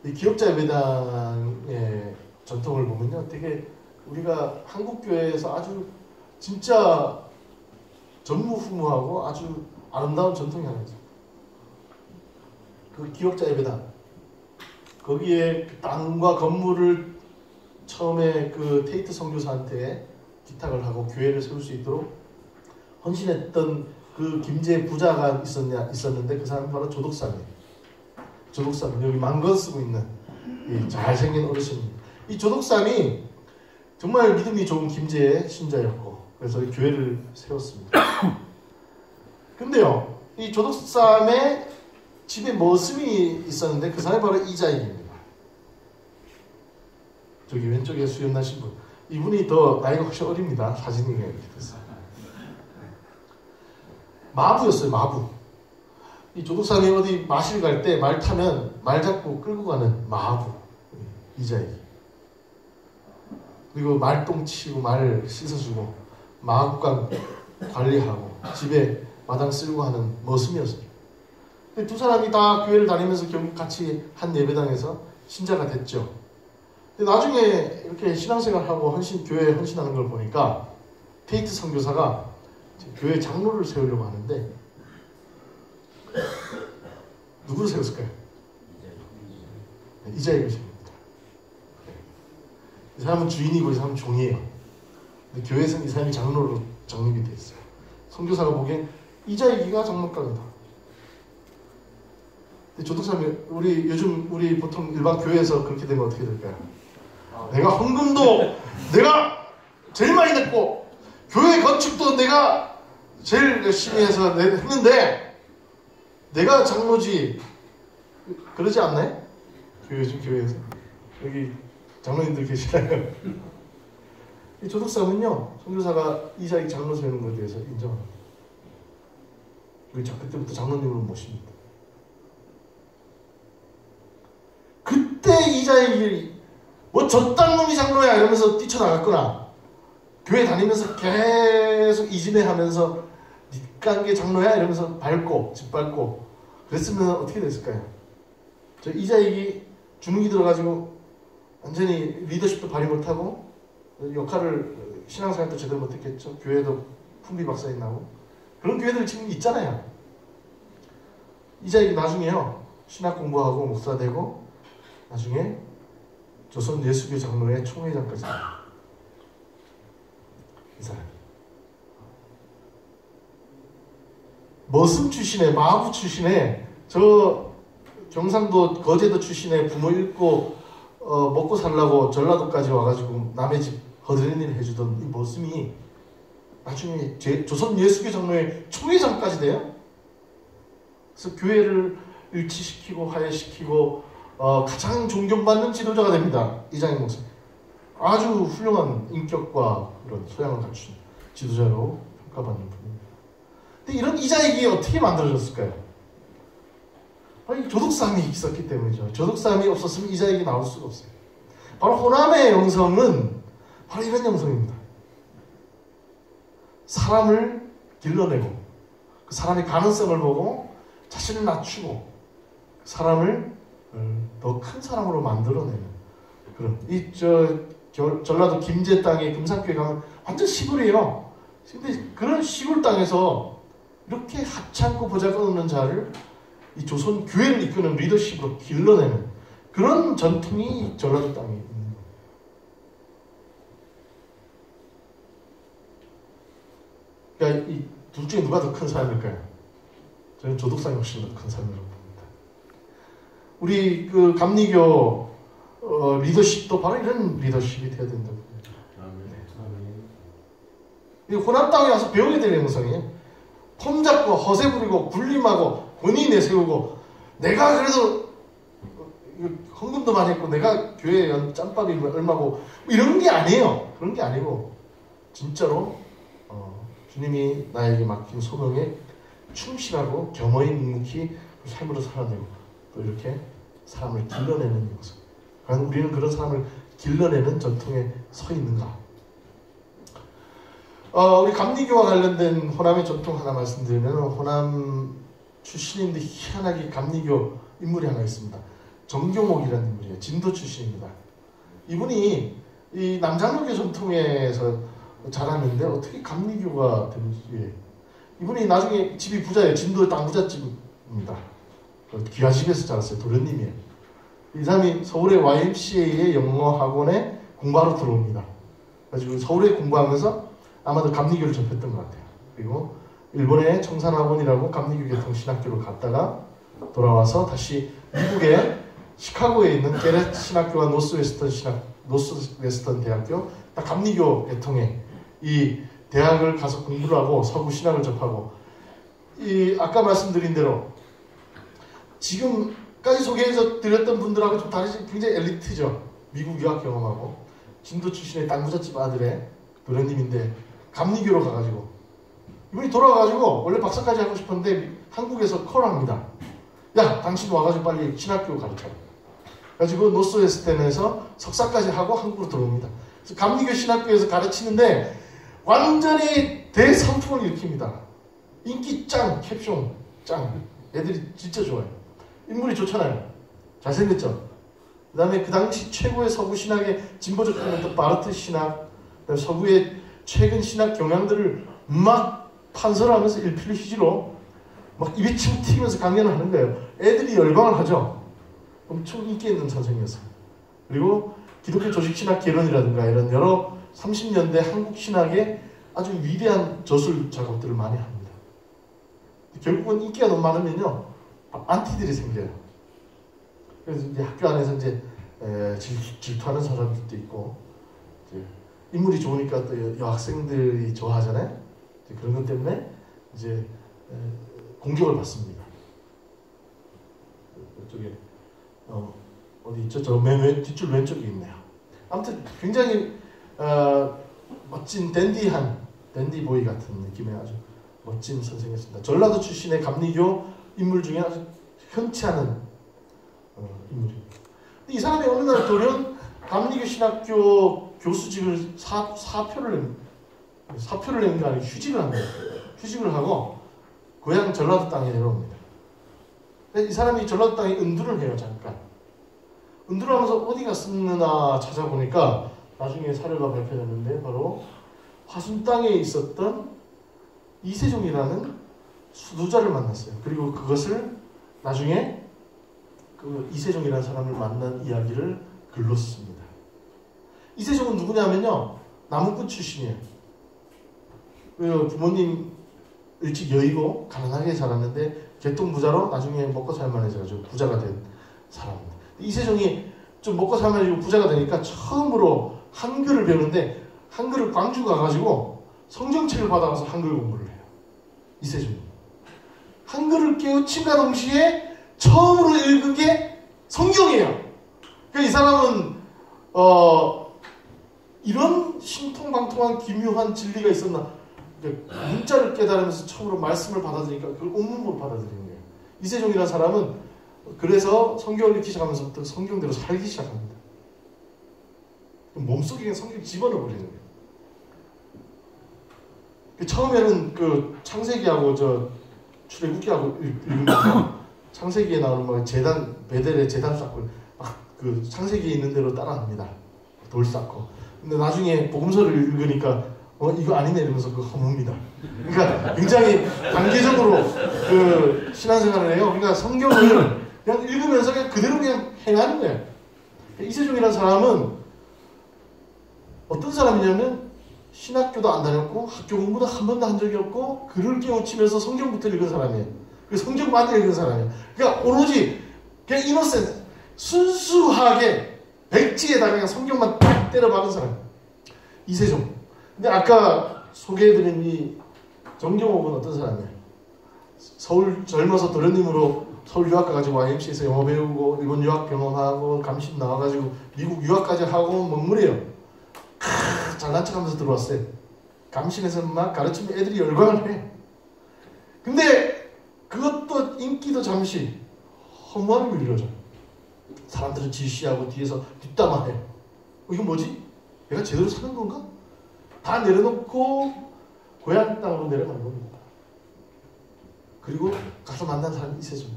이 기업자 예배당의 전통을 보면요, 되게 우리가 한국 교회에서 아주 진짜 전무후무하고 아주 아름다운 전통이 하나 있어요. 그 기업자 예배당 거기에 그 땅과 건물을 처음에 그 테이트 선교사한테 기탁을 하고 교회를 세울 수 있도록 헌신했던 그 김제 부자가 있었는데 그 사람이 바로 조덕삼이에요. 조덕삼 여기 망건 쓰고 있는 이 잘생긴 어르신입니다. 이 조덕삼이 정말 믿음이 좋은 김제의 신자였고 그래서 이 교회를 세웠습니다. 근데요, 이 조덕삼의 집에 머슴이 있었는데 그 사람이 바로 이자익입니다. 저기 왼쪽에 수염난 신분. 이분이 더 나이가 훨씬 어립니다. 사진이 이렇게 됐어요. 마부였어요. 마부. 이 조덕삼이 어디 마실 갈 때 말 타면 말 잡고 끌고 가는 마부. 이자익. 그리고 말똥 치고 말 씻어주고 마구간 관리하고 집에 마당 쓸고 하는 머슴이었어요. 두 사람이 다 교회를 다니면서 결국 같이 한 예배당에서 신자가 됐죠. 근데 나중에 이렇게 신앙생활하고 교회에 헌신하는 걸 보니까 테이트 선교사가 교회 장로를 세우려고 하는데 누구를 세웠을까요? 이자익을 세웁니다. 이 사람은 주인이고 이 사람은 종이에요. 근데 교회에서는 이 사람이 장로로 정립이 돼 있어요. 선교사가 보기엔 이자익이가 장로감이다. 조덕삼이 우리 보통 일반 교회에서 그렇게 되면 어떻게 될까요? 내가 헌금도 내가 제일 많이 냈고 교회 건축도 내가 제일 열심히 해서 했는데 내가 장로지 그러지 않나요? 교회에서 여기 장로님들 계시나요? 이 조덕삼은요, 선교사가 이자익 장로 세우는 것에 대해서 인정합니다. 그때부터 장로님을 모십니다. 그때 이자익이 뭐 저딴 놈이 장로야 이러면서 뛰쳐나갔거나 교회 다니면서 계속 이진해하면서 니깐 게 장로야 이러면서 짓밟고 그랬으면 어떻게 됐을까요? 저 이자익이 주눅이 들어가지고 완전히 리더십도 발휘 못하고 역할을 신앙생활도 제대로 못했겠죠. 교회도 풍비박산이 나고 그런 교회들이 지금 있잖아요. 이자익이 나중에요 신학 공부하고 목사 되고 나중에 조선 예수교 장로회 총회장까지 이 사람 머슴 출신의 마부 출신의 저 경상도 거제도 출신의 부모 잃고 먹고 살라고 전라도까지 와가지고 남의 집 거드는 일을 해주던 이 머슴이 나중에 조선 예수교 장로회 총회장까지 돼요. 그래서 교회를 일치시키고 화해시키고 가장 존경받는 지도자가 됩니다. 이장익 목사. 아주 훌륭한 인격과 그런 소양을 갖춘 지도자로 평가받는 분입니다. 근데 이런 이자익이 어떻게 만들어졌을까요? 바로 조덕삼이 있었기 때문이죠. 조덕삼이 없었으면 이자익이 나올 수가 없어요. 바로 호남의 영성은 바로 이런 영성입니다. 사람을 길러내고 그 사람의 가능성을 보고 자신을 낮추고 사람을 더 큰 사람으로 만들어내는 그런 전라도 김제 땅에 금산교회 가면 완전 시골이에요. 근데 그런 시골 땅에서 이렇게 하찮고 보잘것없는 자를 이 조선 교회를 이끄는 리더십으로 길러내는 그런 전통이 전라도 땅에 있는 거예요. 그러니까 이 둘 중에 누가 더 큰 사람일까요? 저는 조덕삼이 훨씬 더 큰 사람이라고 봅니다. 우리 그 감리교 리더십도 바로 이런 리더십이 돼야 된다고 봅니다. 이 호남 땅에 와서 배우게 될 영성이에요. 폼 잡고 허세 부리고 군림하고 본인이 내세우고 내가 그래도 헌금도 많이 했고 내가 교회에 짬밥이 얼마고 이런 게 아니에요. 그런 게 아니고 진짜로 주님이 나에게 맡긴 소명에 충실하고 겸허히 묵묵히 삶으로 살아내고 또 이렇게 사람을 길러내는 모습. 과연 우리는 그런 사람을 길러내는 전통에 서 있는가? 우리 감리교와 관련된 호남의 전통 하나 말씀드리면 호남 출신인데 희한하게 감리교 인물이 하나 있습니다. 정교목이라는 인물이에요. 진도 출신입니다. 이분이 이 남장로교 전통에서 자랐는데 어떻게 감리교가 되는지. 이분이 나중에 집이 부자예요. 진도 땅 부잣집입니다. 귀하집에서 자랐어요. 도련님이에요. 이 사람이 서울의 YMCA의 영어학원에 공부하러 들어옵니다. 그래가지고 서울에 공부하면서 아마도 감리교를 접했던 것 같아요. 그리고 일본의 청산학원이라고 감리교 개통신학교로 갔다가 돌아와서 다시 미국의 시카고에 있는 게렛 신학교와 노스웨스턴 대학교, 딱 감리교 계통의 이 대학을 가서 공부를 하고 서구 신학을 접하고, 이 아까 말씀드린 대로 지금까지 소개해서 드렸던 분들하고 좀 다르지, 굉장히 엘리트죠. 미국 유학 경험하고 진도 출신의 땅 부잣집 아들의 도련님인데 감리교로 가가지고 이분이 돌아와가지고 원래 박사까지 하고 싶었는데 한국에서 콜합니다. 야, 당신 와가지고 빨리 신학교 가르쳐. 가지고 노스웨스턴에서 석사까지 하고 한국으로 들어옵니다. 그래서 감리교 신학교에서 가르치는데 완전히 대선풍을 일으킵니다. 인기 짱, 캡숑 짱. 애들이 진짜 좋아요. 인물이 좋잖아요. 잘생겼죠. 그 다음에 그 당시 최고의 서구 신학의 진보적 편이었던 바르트 신학, 서구의 최근 신학 경향들을 막 판설하면서 일필휘지로 막 입에 침 튀기면서 강연을 하는 거예요. 애들이 열광을 하죠. 엄청 인기 있는 선생이었어요. 그리고 기독교 조직신학 개론이라든가 이런 여러 30년대 한국 신학의 아주 위대한 저술 작업들을 많이 합니다. 결국은 인기가 너무 많으면요, 안티들이 생겨요. 그래서 이제 학교 안에서 이제 질투하는 사람들도 있고, 이제 인물이 좋으니까 또 여학생들이 좋아하잖아요. 그런 것 때문에 이제 공격을 받습니다. 이쪽에 어디 있죠? 저 맨 뒷줄 왼쪽에 있네요. 아무튼 굉장히 멋진 댄디보이 같은 느낌의 아주 멋진 선생이었습니다. 전라도 출신의 감리교 인물 중에 아주 흔치 않은 인물입니다. 이 사람이 어느 날 돌연 감리교 신학교 교수직을 사표를 낸 게 아니고 휴직을 합니다. 휴직을 하고 고향 전라도 땅에 내려옵니다. 근데 이 사람이 전라도 땅에 은둔을 해요. 잠깐 은둔을 하면서 어디 갔었나 찾아보니까 나중에 사료가 발표됐는데 바로 화순 땅에 있었던 이세종이라는 수도자를 만났어요. 그리고 그것을 나중에 그 이세종이라는 사람을 만난 이야기를 글로 씁니다. 이세종은 누구냐면요, 나무꾼 출신이에요. 그 부모님 일찍 여의고 가난하게 자랐는데 개통부자로 나중에 먹고 살만해져가지고 부자가 된 사람입니다. 이세종이 좀 먹고 살만해지고 부자가 되니까 처음으로 한글을 배우는데 한글을 광주 가가지고 성경책을 받아가서 한글 공부를 해요. 이세종이 한글을 깨우침과 동시에 처음으로 읽은 게 성경이에요. 그러니까 이 사람은 이런 신통방통한 기묘한 진리가 있었나, 문자를 깨달으면서 처음으로 말씀을 받아들이니까 그걸 온문으로 받아들이는 거예요. 이세종이라는 사람은 그래서 성경을 읽기 시작하면서부터 성경대로 살기 시작합니다. 몸속에 그냥 성경을 집어넣어버리는 거예요. 처음에는 그 창세기하고 저 출애굽기하고 읽으면서 창세기에 나오는 막 제단, 베델의 제단 쌓고 막 그 창세기에 있는 대로 따라합니다. 돌 쌓고. 근데 나중에 복음서를 읽으니까 이거 아니네 이러면서 그거 허뭅니다. 그러니까 굉장히 단계적으로 그 신앙생활을 해요. 그러니까 성경을 그냥 읽으면서 그냥 그대로 그냥 행하는 거예요. 이세종이라는 사람은 어떤 사람이냐면 신학교도 안 다녔고 학교 공부도 한 번도 한 적이 없고 글을 깨우치면서 성경부터 읽은 사람이에요. 성경만 읽은 사람이에요. 그러니까 오로지 그냥 이노센트, 순수하게 백지에다가 그냥 성경만 딱 때려 박은 사람. 이세종. 근데 아까 소개해드린 이 정경옥은 어떤 사람이에요? 서울 젊어서 도련님으로 서울 유학 가가지고 YMCA에서 영어 배우고 일본 유학 경험하고 감신 나와가지고 미국 유학까지 하고 먹물이에요. 잘난 척하면서 들어왔어요. 감신에서 막 가르치면 애들이 열광을 해. 근데 그것도 인기도 잠시 허무함이 밀려져. 사람들은 지시하고 뒤에서 뒷담화해. 이거 뭐지? 내가 제대로 사는 건가? 다 내려놓고 고향 땅으로 내려가는 겁니다. 그리고 가서 만난 사람이 이세종.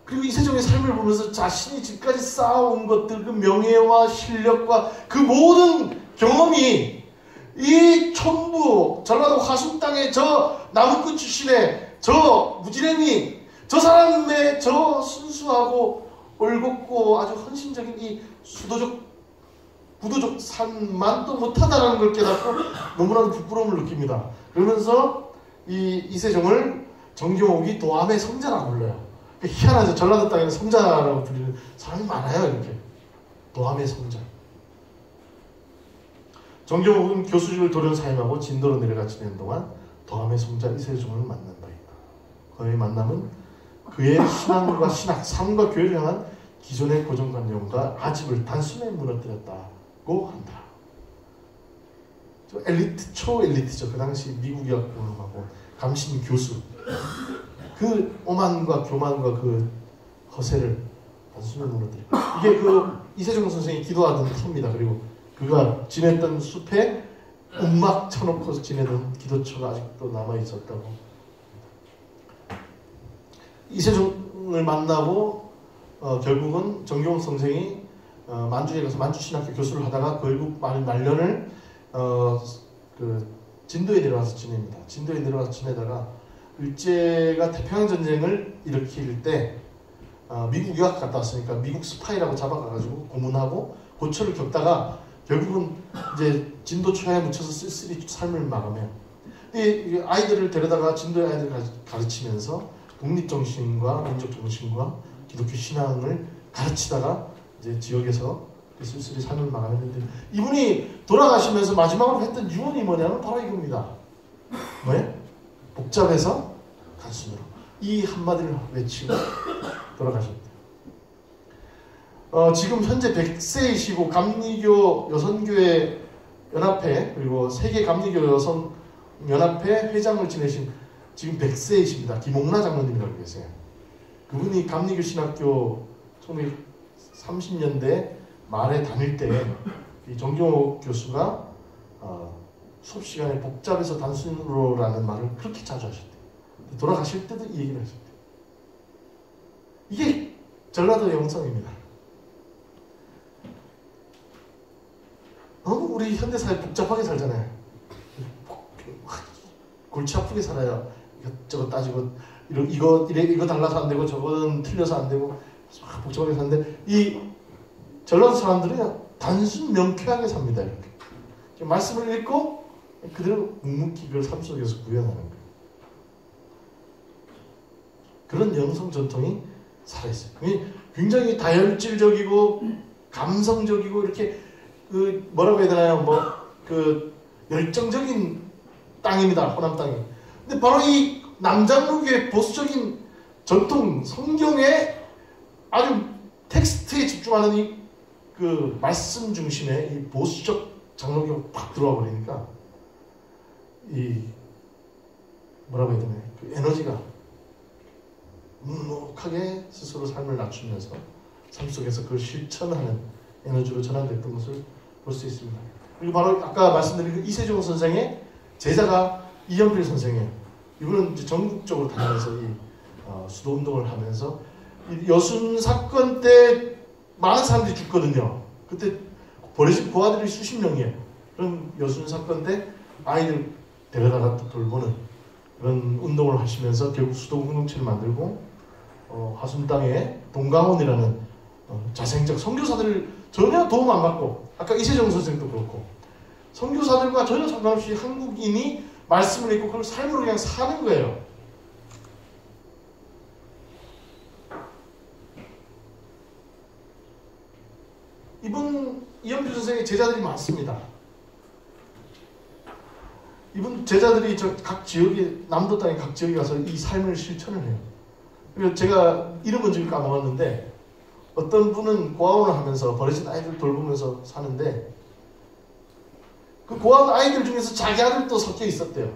그리고 이세종의 삶을 보면서 자신이 지금까지 쌓아온 것들, 그 명예와 실력과 그 모든 경험이 이 촌부, 전라도 화순 땅의 저 나무꾼 출신의 저 무지랭이, 저 사람의 저 순수하고 올곧고 아주 헌신적인 이 부도적 삶만 또 못하다라는 걸 깨닫고 너무나도 부끄러움을 느낍니다. 그러면서 이 이세종을 정경옥이 도함의 성자라고 불러요. 희한하죠. 전라도 땅에는 성자라고 불리는 사람이 많아요. 이렇게 도함의 성자. 정경옥은 교수직을 도련 사임하고 진도로 내려가 지내는 동안 도함의 성자 이세종을 만난 바이다. 그의 만남은 그의 신앙과 신학, 삶과 교회를 향한 기존의 고정관념과 아집을 단숨에 무너뜨렸다고 한다. 엘리트, 초엘리트죠. 그 당시 미국 유학공학하고 감신 교수. 그 오만과 교만과 그 허세를 단숨에 무너뜨려. 이게 그 이세종 선생이 기도하던 터입니다. 그리고 그가 지냈던 숲에 움막 쳐놓고 지내던 기도처가 아직도 남아있었다고. 이세종을 만나고 결국은 정경옥 선생이 만주에 가서 만주신학교 교수를 하다가 결국 말년을 그 진도에 내려와서 지냅니다. 진도에 내려와서 지내다가 일제가 태평양 전쟁을 일으킬 때 미국 유학 갔다 왔으니까 미국 스파이라고 잡아가가지고 고문하고 고초를 겪다가 결국은 이제 진도 초야에 묻혀서 쓸쓸히 삶을 마감해요. 이 아이들을 데려다가 진도의 아이들을 가르치면서 독립정신과 민족정신과 기독교 신앙을 가르치다가 이제 지역에서 쓸쓸히 삶을 마감했는데 이분이 돌아가시면서 마지막으로 했던 유언이 뭐냐면 바로 이겁니다. 뭐예요? 복잡해서 단순으로. 이 한마디를 외치고 돌아가셨대요. 지금 현재 100세이시고 감리교 여성교회 연합회 그리고 세계 감리교 여성 연합회 회장을 지내신 지금 100세이십니다. 김옥나 장로님이라고 계세요. 그분이 감리교 신학교 1930년대 말에 다닐 때 이 정경옥 교수가 수업 시간에 복잡해서 단순으로라는 말을 그렇게 자주 하셨대요. 돌아가실 때도 이 얘기를 하셨대요. 이게 전라도의 영성입니다. 너무 우리 현대사회 복잡하게 살잖아요. 골치 아프게 살아요. 이것저것 따지고 이거 달라서 안 되고 저거는 틀려서 안 되고 복잡하게 사는데 이 전라도 사람들은 단순 명쾌하게 삽니다. 이렇게 말씀을 읽고 그대로 묵묵히 그걸 삶 속에서 구현하는 거예요. 그런 영성 전통이 살아있어요. 굉장히 다혈질적이고 감성적이고 이렇게 그 뭐라고 해야 되나요? 그 열정적인 땅입니다. 호남 땅이. 근데 바로 이 남장로교의 보수적인 전통 성경의 아주 텍스트에 집중하는 이 그 말씀 중심의 이 보수적 장로교가 팍 들어와 버리니까 이 뭐라고 해야 되나요? 그 에너지가 묵묵하게 스스로 삶을 낮추면서 삶 속에서 그걸 실천하는 에너지로 전환됐던 것을 볼 수 있습니다. 그리고 바로 아까 말씀드린 그 이세종 선생의 제자가 이연필 선생이에요. 이분은 이제 전국적으로 다니면서 이 수도운동을 하면서 이 여순 사건 때 많은 사람들이 죽거든요. 그때 버려진 고아들이 수십 명이에요. 그런 여순 사건 때 아이들 데려다가 돌보는 그런 운동을 하시면서 결국 수도 공동체를 만들고 화순 땅에 동강원이라는 자생적 선교사들을 전혀 도움 안 받고 아까 이세종 선생도 그렇고 선교사들과 전혀 상관없이 한국인이 말씀을 읽고 그걸 삶으로 그냥 사는 거예요. 이분 이연필 선생의 제자들이 많습니다. 이분 제자들이 각 지역에 남도 땅의 각 지역에 가서 이 삶을 실천을 해요. 그리고 제가 이름은 지금 까먹었는데 어떤 분은 고아원을 하면서 버려진 아이들 돌보면서 사는데 그 고아원 아이들 중에서 자기 아들도 섞여 있었대요.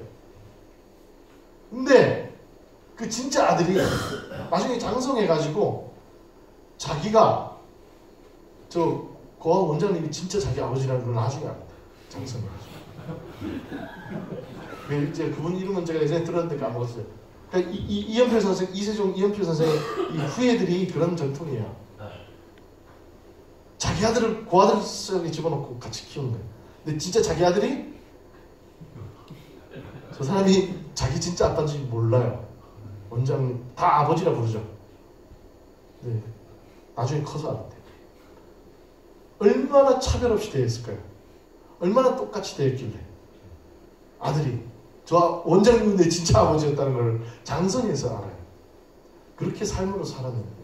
근데 그 진짜 아들이 나중에 장성해가지고 자기가 저 고아원 원장님이 진짜 자기 아버지라는 걸 나중에 압니다. 장성이. 이제 그분 이름은 제가 예전에 들었는데 까먹었어요. 그러니까 이연필 선생, 이세종 이연필 선생의 이 후예들이 그런 전통이에요. 자기 아들을 고아들 속에 집어넣고 같이 키우는 거예요. 근데 진짜 자기 아들이 저 사람이 자기 진짜 아빠인지 몰라요. 원장 다 아버지라 부르죠. 네. 나중에 커서 알았대. 얼마나 차별 없이 대했을까요? 얼마나 똑같이 대했길래 아들이 저 원장님은 내 진짜 아버지였다는 걸 장성에서 알아요. 그렇게 삶으로 살았는 거예요.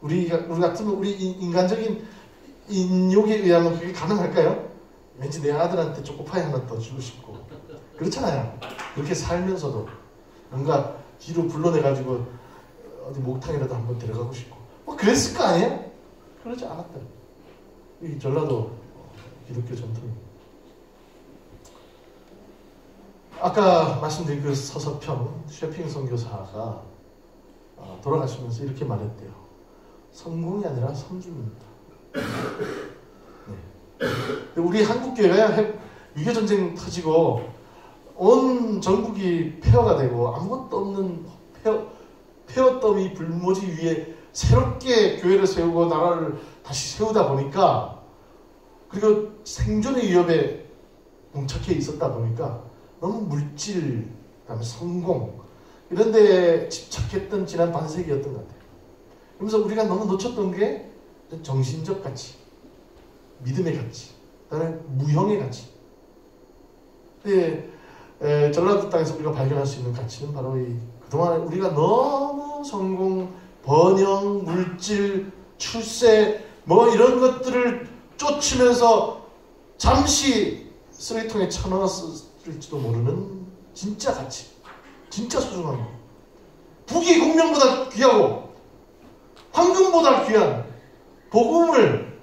우리 같으면 우리 인간적인 인욕에 의하면 그게 가능할까요? 왠지 내 아들한테 초코파이 하나 더 주고 싶고 그렇잖아요. 그렇게 살면서도 뭔가 뒤로 불러내가지고 어디 목탕이라도 한번 데려가고 싶고 뭐 그랬을 거 아니에요? 그러지 않았다. 이 전라도 기독교 전통입니다. 아까 말씀드린 그 서서평 셰핑 선교사가 돌아가시면서 이렇게 말했대요. 성공이 아니라 섬김입니다. 네. 우리 한국교회가 6.25전쟁 터지고 온 전국이 폐허가 되고 아무것도 없는 폐허더미 불모지 위에 새롭게 교회를 세우고 나라를 다시 세우다 보니까 그리고 생존의 위협에 봉착해 있었다 보니까 너무 물질, 그다음에 성공 이런 데 집착했던 지난 반세기였던 것 같아요. 그러면서 우리가 너무 놓쳤던 게 정신적 가치, 믿음의 가치, 그다음에 무형의 가치. 근데 전라도 땅에서 우리가 발견할 수 있는 가치는 바로 그동안 우리가 너무 성공, 번영, 물질, 출세 뭐 이런 것들을 쫓으면서 잠시 쓰레기통에 쳐넣었을지도 모르는 진짜 가치, 진짜 소중한 거. 북이 공명보다 귀하고 황금보다 귀한 복음을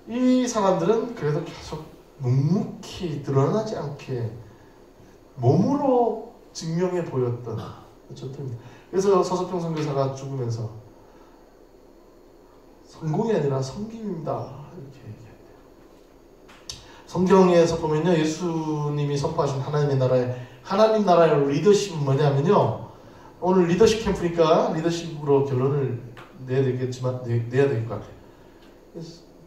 이 사람들은 그래도 계속 묵묵히 드러나지 않게 몸으로 증명해 보였던 전통입니다. 그래서 서서평 선교사가 죽으면서 성공이 아니라 섬김입니다 이렇게 얘기합니다. 성경에서 보면요, 예수님이 선포하신 하나님 나라의 리더십은 뭐냐면요, 오늘 리더십 캠프니까 리더십으로 결론을 내야 되겠지만 내야 될 것 같아요.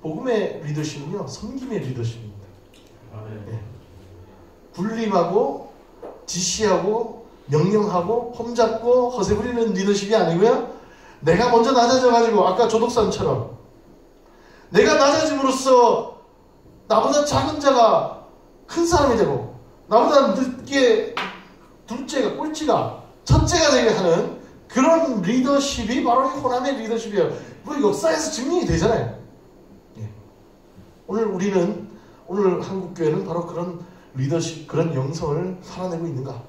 복음의 리더십은요, 섬김의 리더십입니다. 네. 군림하고 지시하고 명령하고 폼잡고 허세 부리는 리더십이 아니고요, 내가 먼저 낮아져가지고 아까 조독산처럼 내가 낮아짐으로써 나보다 작은 자가 큰 사람이 되고 나보다 늦게 둘째가 꼴찌가 첫째가 되게 하는 그런 리더십이 바로 이 호남의 리더십이에요. 뭐 역사에서 증명이 되잖아요. 예. 오늘 한국교회는 바로 그런 리더십, 그런 영성을 살아내고 있는가?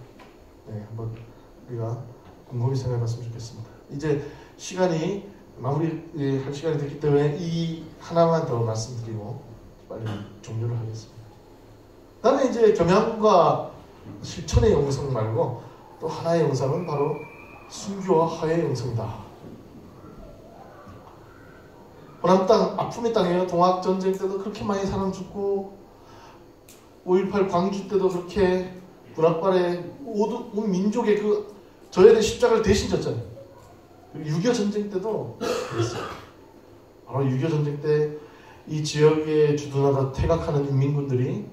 네, 한번 우리가 곰곰이 생각해봤으면 좋겠습니다. 이제 시간이 마무리할 시간이 됐기 때문에 이 하나만 더 말씀드리고 빨리 종료를 하겠습니다. 다음에 이제 겸양과 실천의 영성 말고 또 하나의 영성은 바로 순교와 화해의 영성이다. 호남 땅 아픔의 땅이에요. 동학전쟁 때도 그렇게 많이 사람 죽고 5.18 광주 때도 그렇게 군악발에 온 민족의 그 져야 될 십자가를 대신 졌잖아요. 6.25 전쟁 때도 그랬어요. 바로 6.25 전쟁 때 이 지역에 주둔하다 퇴각하는 인민군들이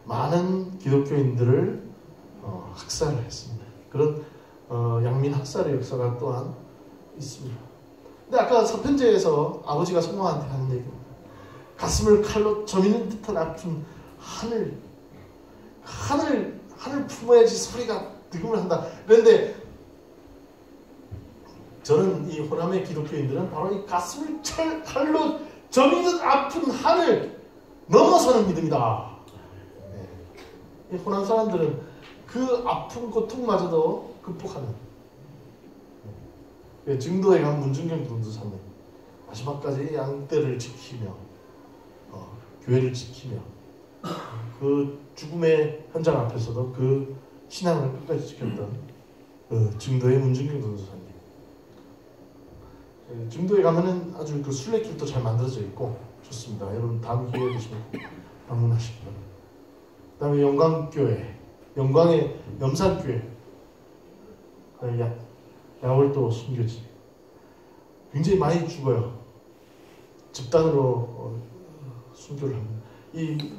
많은 기독교인들을 학살을 했습니다. 그런 양민 학살의 역사가 또한 있습니다. 근데 아까 서편제에서 아버지가 성모한테 하는 얘기입니다. 가슴을 칼로 저미는 듯한 아픈 하늘 품어야지 소리가 득음을 한다. 그런데 저는 이 호남의 기독교인들은 바로 이 가슴을 칼로 저미는 아픈 하늘 넘어서는 믿음이다. 네. 이 호남 사람들은 그 아픈 고통마저도 극복하는, 네. 증도에 간 문중경 전도사님 마지막까지 양떼를 지키며 교회를 지키며 그 죽음의 현장 앞에서도 그 신앙을 끝까지 지켰던 증도의 문중경 전도사님. 증도에 가면은 아주 그 순례길도 잘 만들어져 있고 좋습니다. 여러분 다음 기회에 되시면 방문하시고, 그 다음에 영광교회, 영광의 염산교회, 야월도 순교지 굉장히 많이 죽어요. 집단으로 순교를 합니다. 이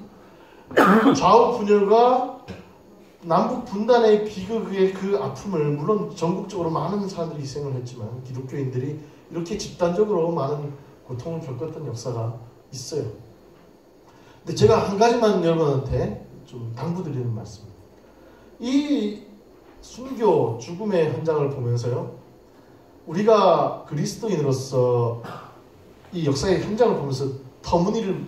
좌우 분열과 남북 분단의 비극의 그 아픔을, 물론 전국적으로 많은 사람들이 희생을 했지만 기독교인들이 이렇게 집단적으로 많은 고통을 겪었던 역사가 있어요. 근데 제가 한 가지만 여러분한테 좀 당부드리는 말씀입니다. 이 순교, 죽음의 현장을 보면서요, 우리가 그리스도인으로서 이 역사의 현장을 보면서 터무니를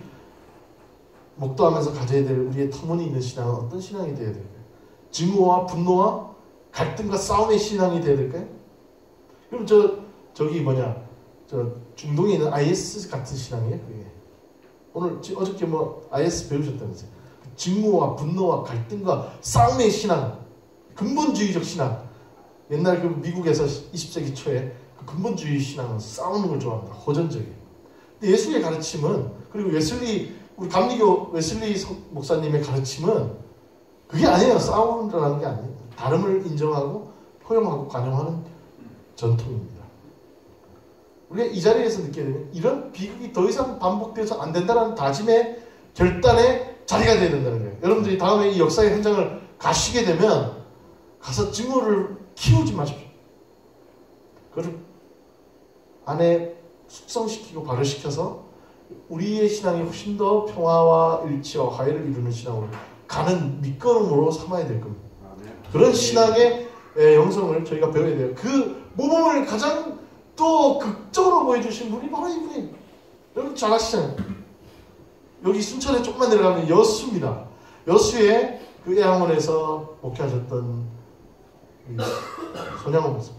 목도하면서 가져야 될 우리의 터무니 있는 신앙은 어떤 신앙이 되어야 될까요? 증오와 분노와 갈등과 싸움의 신앙이 되어야 될까요? 그럼 저기 중동에 있는 IS 같은 신앙이에요, 그게. 오늘 어저께 IS 배우셨다면서요. 증오와 분노와 갈등과 싸움의 신앙, 근본주의적 신앙. 옛날 그 미국에서 20세기 초에 그 근본주의 신앙은 싸우는 걸 좋아합니다. 호전적이에요. 근데 예수의 가르침은, 그리고 우리 감리교 웨슬리 목사님의 가르침은 그게 아니에요. 싸우라는 게 아니에요. 다름을 인정하고 포용하고 관용하는 전통입니다. 우리가 이 자리에서 느끼게 되면 이런 비극이 더 이상 반복돼서 안 된다는 다짐의 결단의 자리가 되어야 된다는 거예요. 여러분들이 다음에 이 역사의 현장을 가시게 되면 가서 증오를 키우지 마십시오. 그걸 안에 숙성시키고 발효시켜서 우리의 신앙이 훨씬 더 평화와 일치와 화해를 이루는 신앙으로 가는 밑거름으로 삼아야 될 겁니다. 그런 신앙의 영성을 저희가 배워야 돼요. 그 모범을 가장 또 극적으로 보여주신 분이 바로 이분이, 여러분 잘 아시잖아요. 여기 순천에 조금만 내려가면 여수입니다. 여수의 그 애양원에서 목회하셨던 손양호 목사.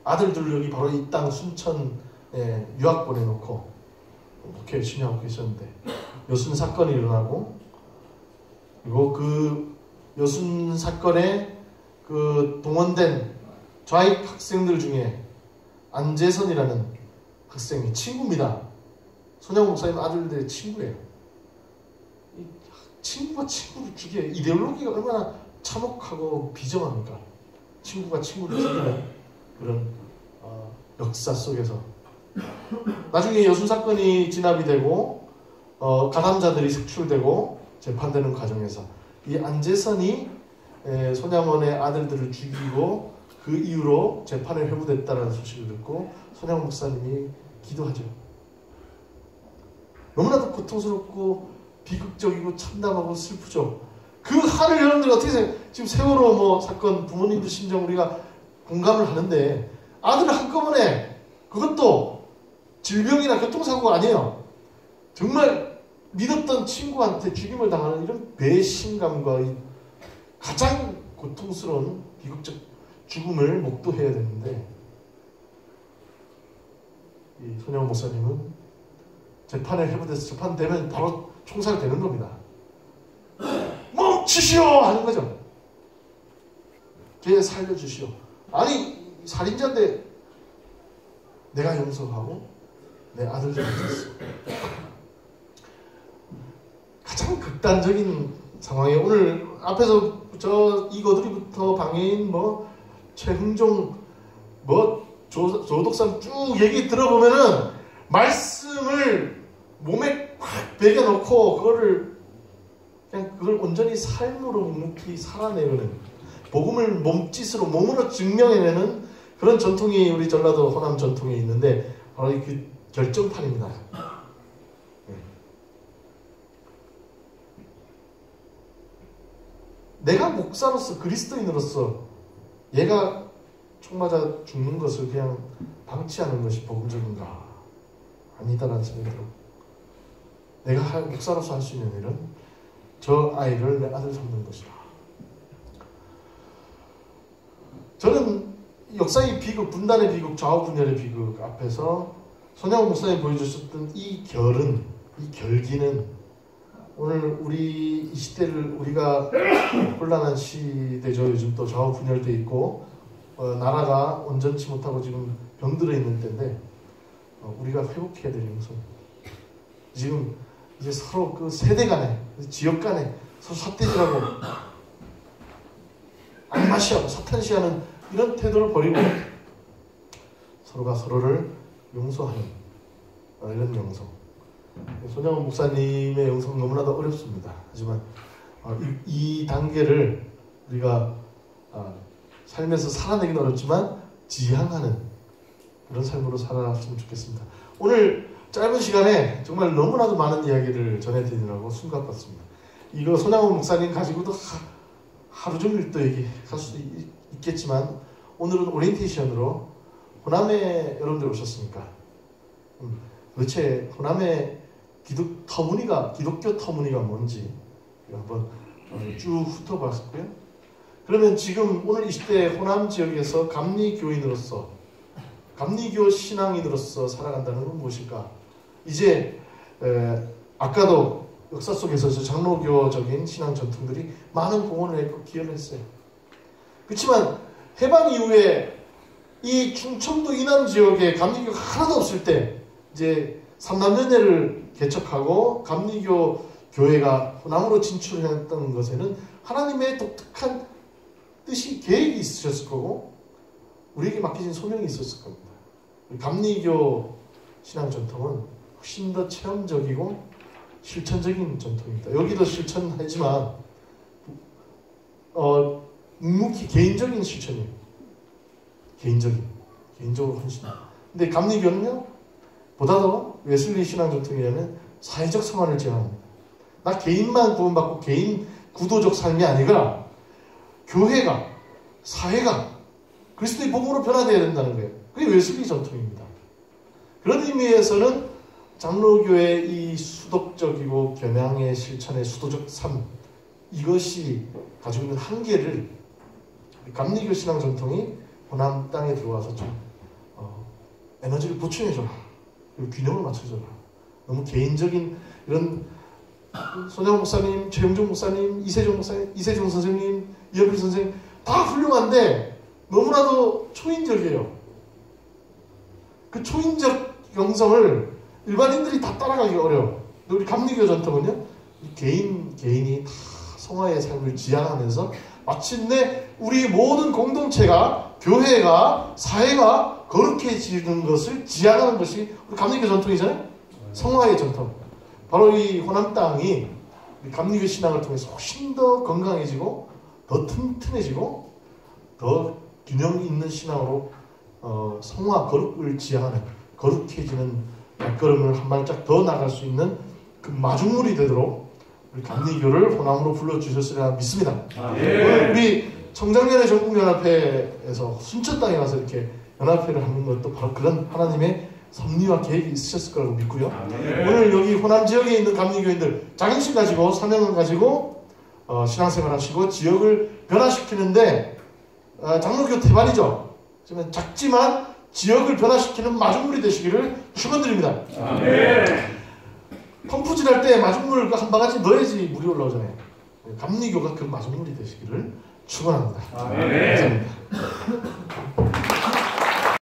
아들들 여기 바로 이 땅 순천에 유학 보내놓고 목회 열심히 하고 계셨는데, 여순 사건이 일어나고, 그리고 그 여순 사건에 그 동원된 좌익 학생들 중에 안재선이라는 학생이 친구입니다. 손양호 목사님 아들들의 친구예요. 이 친구가 친구를 죽여요. 이데올로기가 얼마나 참혹하고 비정합니까? 친구가 친구를 죽이는 그런 역사 속에서 나중에 여순 사건이 진압이 되고 가담자들이 색출되고 재판되는 과정에서 이 안재선이 손양원의 아들들을 죽이고 그 이후로 재판이 회부됐다는 소식을 듣고 손양원 목사님이 기도하죠. 너무나도 고통스럽고 비극적이고 참담하고 슬프죠. 그 한을 여러분들이 어떻게 생각해요? 지금 세월호 사건 부모님들 심정 우리가 공감을 하는데, 아들 한꺼번에, 그것도 질병이나 교통사고가 아니에요. 정말 믿었던 친구한테 죽임을 당하는 이런 배신감과 가장 고통스러운 비극적 죽음을 목도해야 되는데, 이 손양호 목사님은 재판에 회부돼서 재판되면 바로 총살되는 겁니다. 멈추시오! 하는 거죠. 걔 살려주시오. 아니 살인자인데 내가 용서하고 내 아들을 살렸어. 가장 극단적인 상황에 오늘 앞에서 이 거두리부터 방해인 최흥종 조덕산 쭉 얘기 들어보면은 말씀을 몸에 확 배겨놓고 그걸 온전히 삶으로 묵묵히 살아내는, 복음을 몸짓으로 몸으로 증명해내는 그런 전통이 우리 전라도 호남 전통에 있는데 바로 그 결정판입니다. 내가 목사로서 그리스도인으로서 얘가 총 맞아 죽는 것을 그냥 방치하는 것이 복음적인가? 아니다라는 생각이 들어. 내가 목사로서 할 수 있는 일은 저 아이를 내 아들 삼는 것이다. 저는 역사의 비극, 분단의 비극, 좌우 분열의 비극 앞에서 손양호 목사님 보여주셨던 이 결기는 오늘 우리 이 시대를, 우리가 혼란한 시대죠. 요즘 또 좌우 분열돼 있고 나라가 온전치 못하고 지금 병들어 있는 때인데 우리가 회복해야 될 영성. 지금 이제 서로 그 세대 간에, 지역 간에 서로 삿대질하고 악마시하고 사탄시하는 이런 태도를 버리고 서로가 서로를 용서하는 이런 영성. 손양원 목사님의 영성 너무나도 어렵습니다. 하지만 이 단계를 우리가 살면서 살아내기는 어렵지만 지향하는 그런 삶으로 살아갔으면 좋겠습니다. 오늘 짧은 시간에 정말 너무나도 많은 이야기를 전해드리느라고 숨가빴습니다. 이거 손양원 목사님 가지고도 하루 종일 또 얘기할 수 있겠지만 오늘은 오리엔테이션으로 호남에 여러분들 오셨으니까 도대체 호남의 기독교 터무니가 뭔지 한번 쭉 훑어봤고요. 그러면 지금 오늘 이 시대 호남 지역에서 감리교인으로서 감리교 신앙인으로서 살아간다는 건 무엇일까? 이제 아까도 역사 속에서 장로교적인 신앙 전통들이 많은 공헌을 했고 기여를 했어요. 그렇지만 해방 이후에 이 충청도 이남 지역에 감리교가 하나도 없을 때 이제 삼남연회를 개척하고 감리교 교회가 호남으로 진출했던 것에는 하나님의 독특한 뜻이 계획이 있으셨을 거고 우리에게 맡겨진 소명이 있었을 겁니다. 감리교 신앙 전통은 훨씬 더 체험적이고 실천적인 전통입니다. 여기도 실천하지만 묵묵히 개인적인 실천이에요. 개인적으로 훨씬. 근데 감리교는요 보다도 웨슬리 신앙 전통이라면 사회적 성화를 지향합니다. 나 개인만 구원받고 개인 구도적 삶이 아니라 교회가 사회가 그리스도의 복음으로 변화되어야 된다는 거예요. 그게 웨슬리 전통입니다. 그런 의미에서는 장로교의 이 수독적이고 겸양의 실천의 수도적 삶 이것이 가지고 있는 한계를 감리교 신앙 전통이 호남 땅에 들어와서 좀 에너지를 보충해줘라. 그리고 균형을 맞춰줘라. 너무 개인적인 이런 손양원 목사님, 최영종 목사님, 이세종 목사님, 이세종 선생님, 이현필 선생님 다 훌륭한데 너무나도 초인적이에요. 그 초인적 영성을 일반인들이 다 따라가기 어려워. 우리 감리교 전통은요, 개인이 다 성화의 삶을 지향하면서 마침내 우리 모든 공동체가, 교회가, 사회가 거룩해지는 것을 지향하는 것이 우리 감리교 전통이잖아요. 성화의 전통. 바로 이 호남 땅이 우리 감리교 신앙을 통해서 훨씬 더 건강해지고 더 튼튼해지고 더 균형 있는 신앙으로 성화, 거룩을 지향하는 거룩해지는 발걸음을 한 발짝 더 나갈 수 있는 그 마중물이 되도록 우리 감리교를 호남으로 불러주셨으리라 믿습니다. 오늘 우리 청장년의 전국연합회에서 순천 땅에 가서 이렇게 연합회를 하는 것도 바로 그런 하나님의 섭리와 계획이 있으셨을 거라고 믿고요. 오늘 여기 호남 지역에 있는 감리교인들 자긍심 가지고 사명을 가지고 신앙생활 하시고 지역을 변화시키는데 장로교 태반이죠. 작지만 지역을 변화시키는 마중물이 되시기를 축원드립니다. 펌프질 할 때 마중물 한 바가지 넣어야지 물이 올라오잖아요. 감리교가 그 마중물이 되시기를 축원합니다. 감사합니다.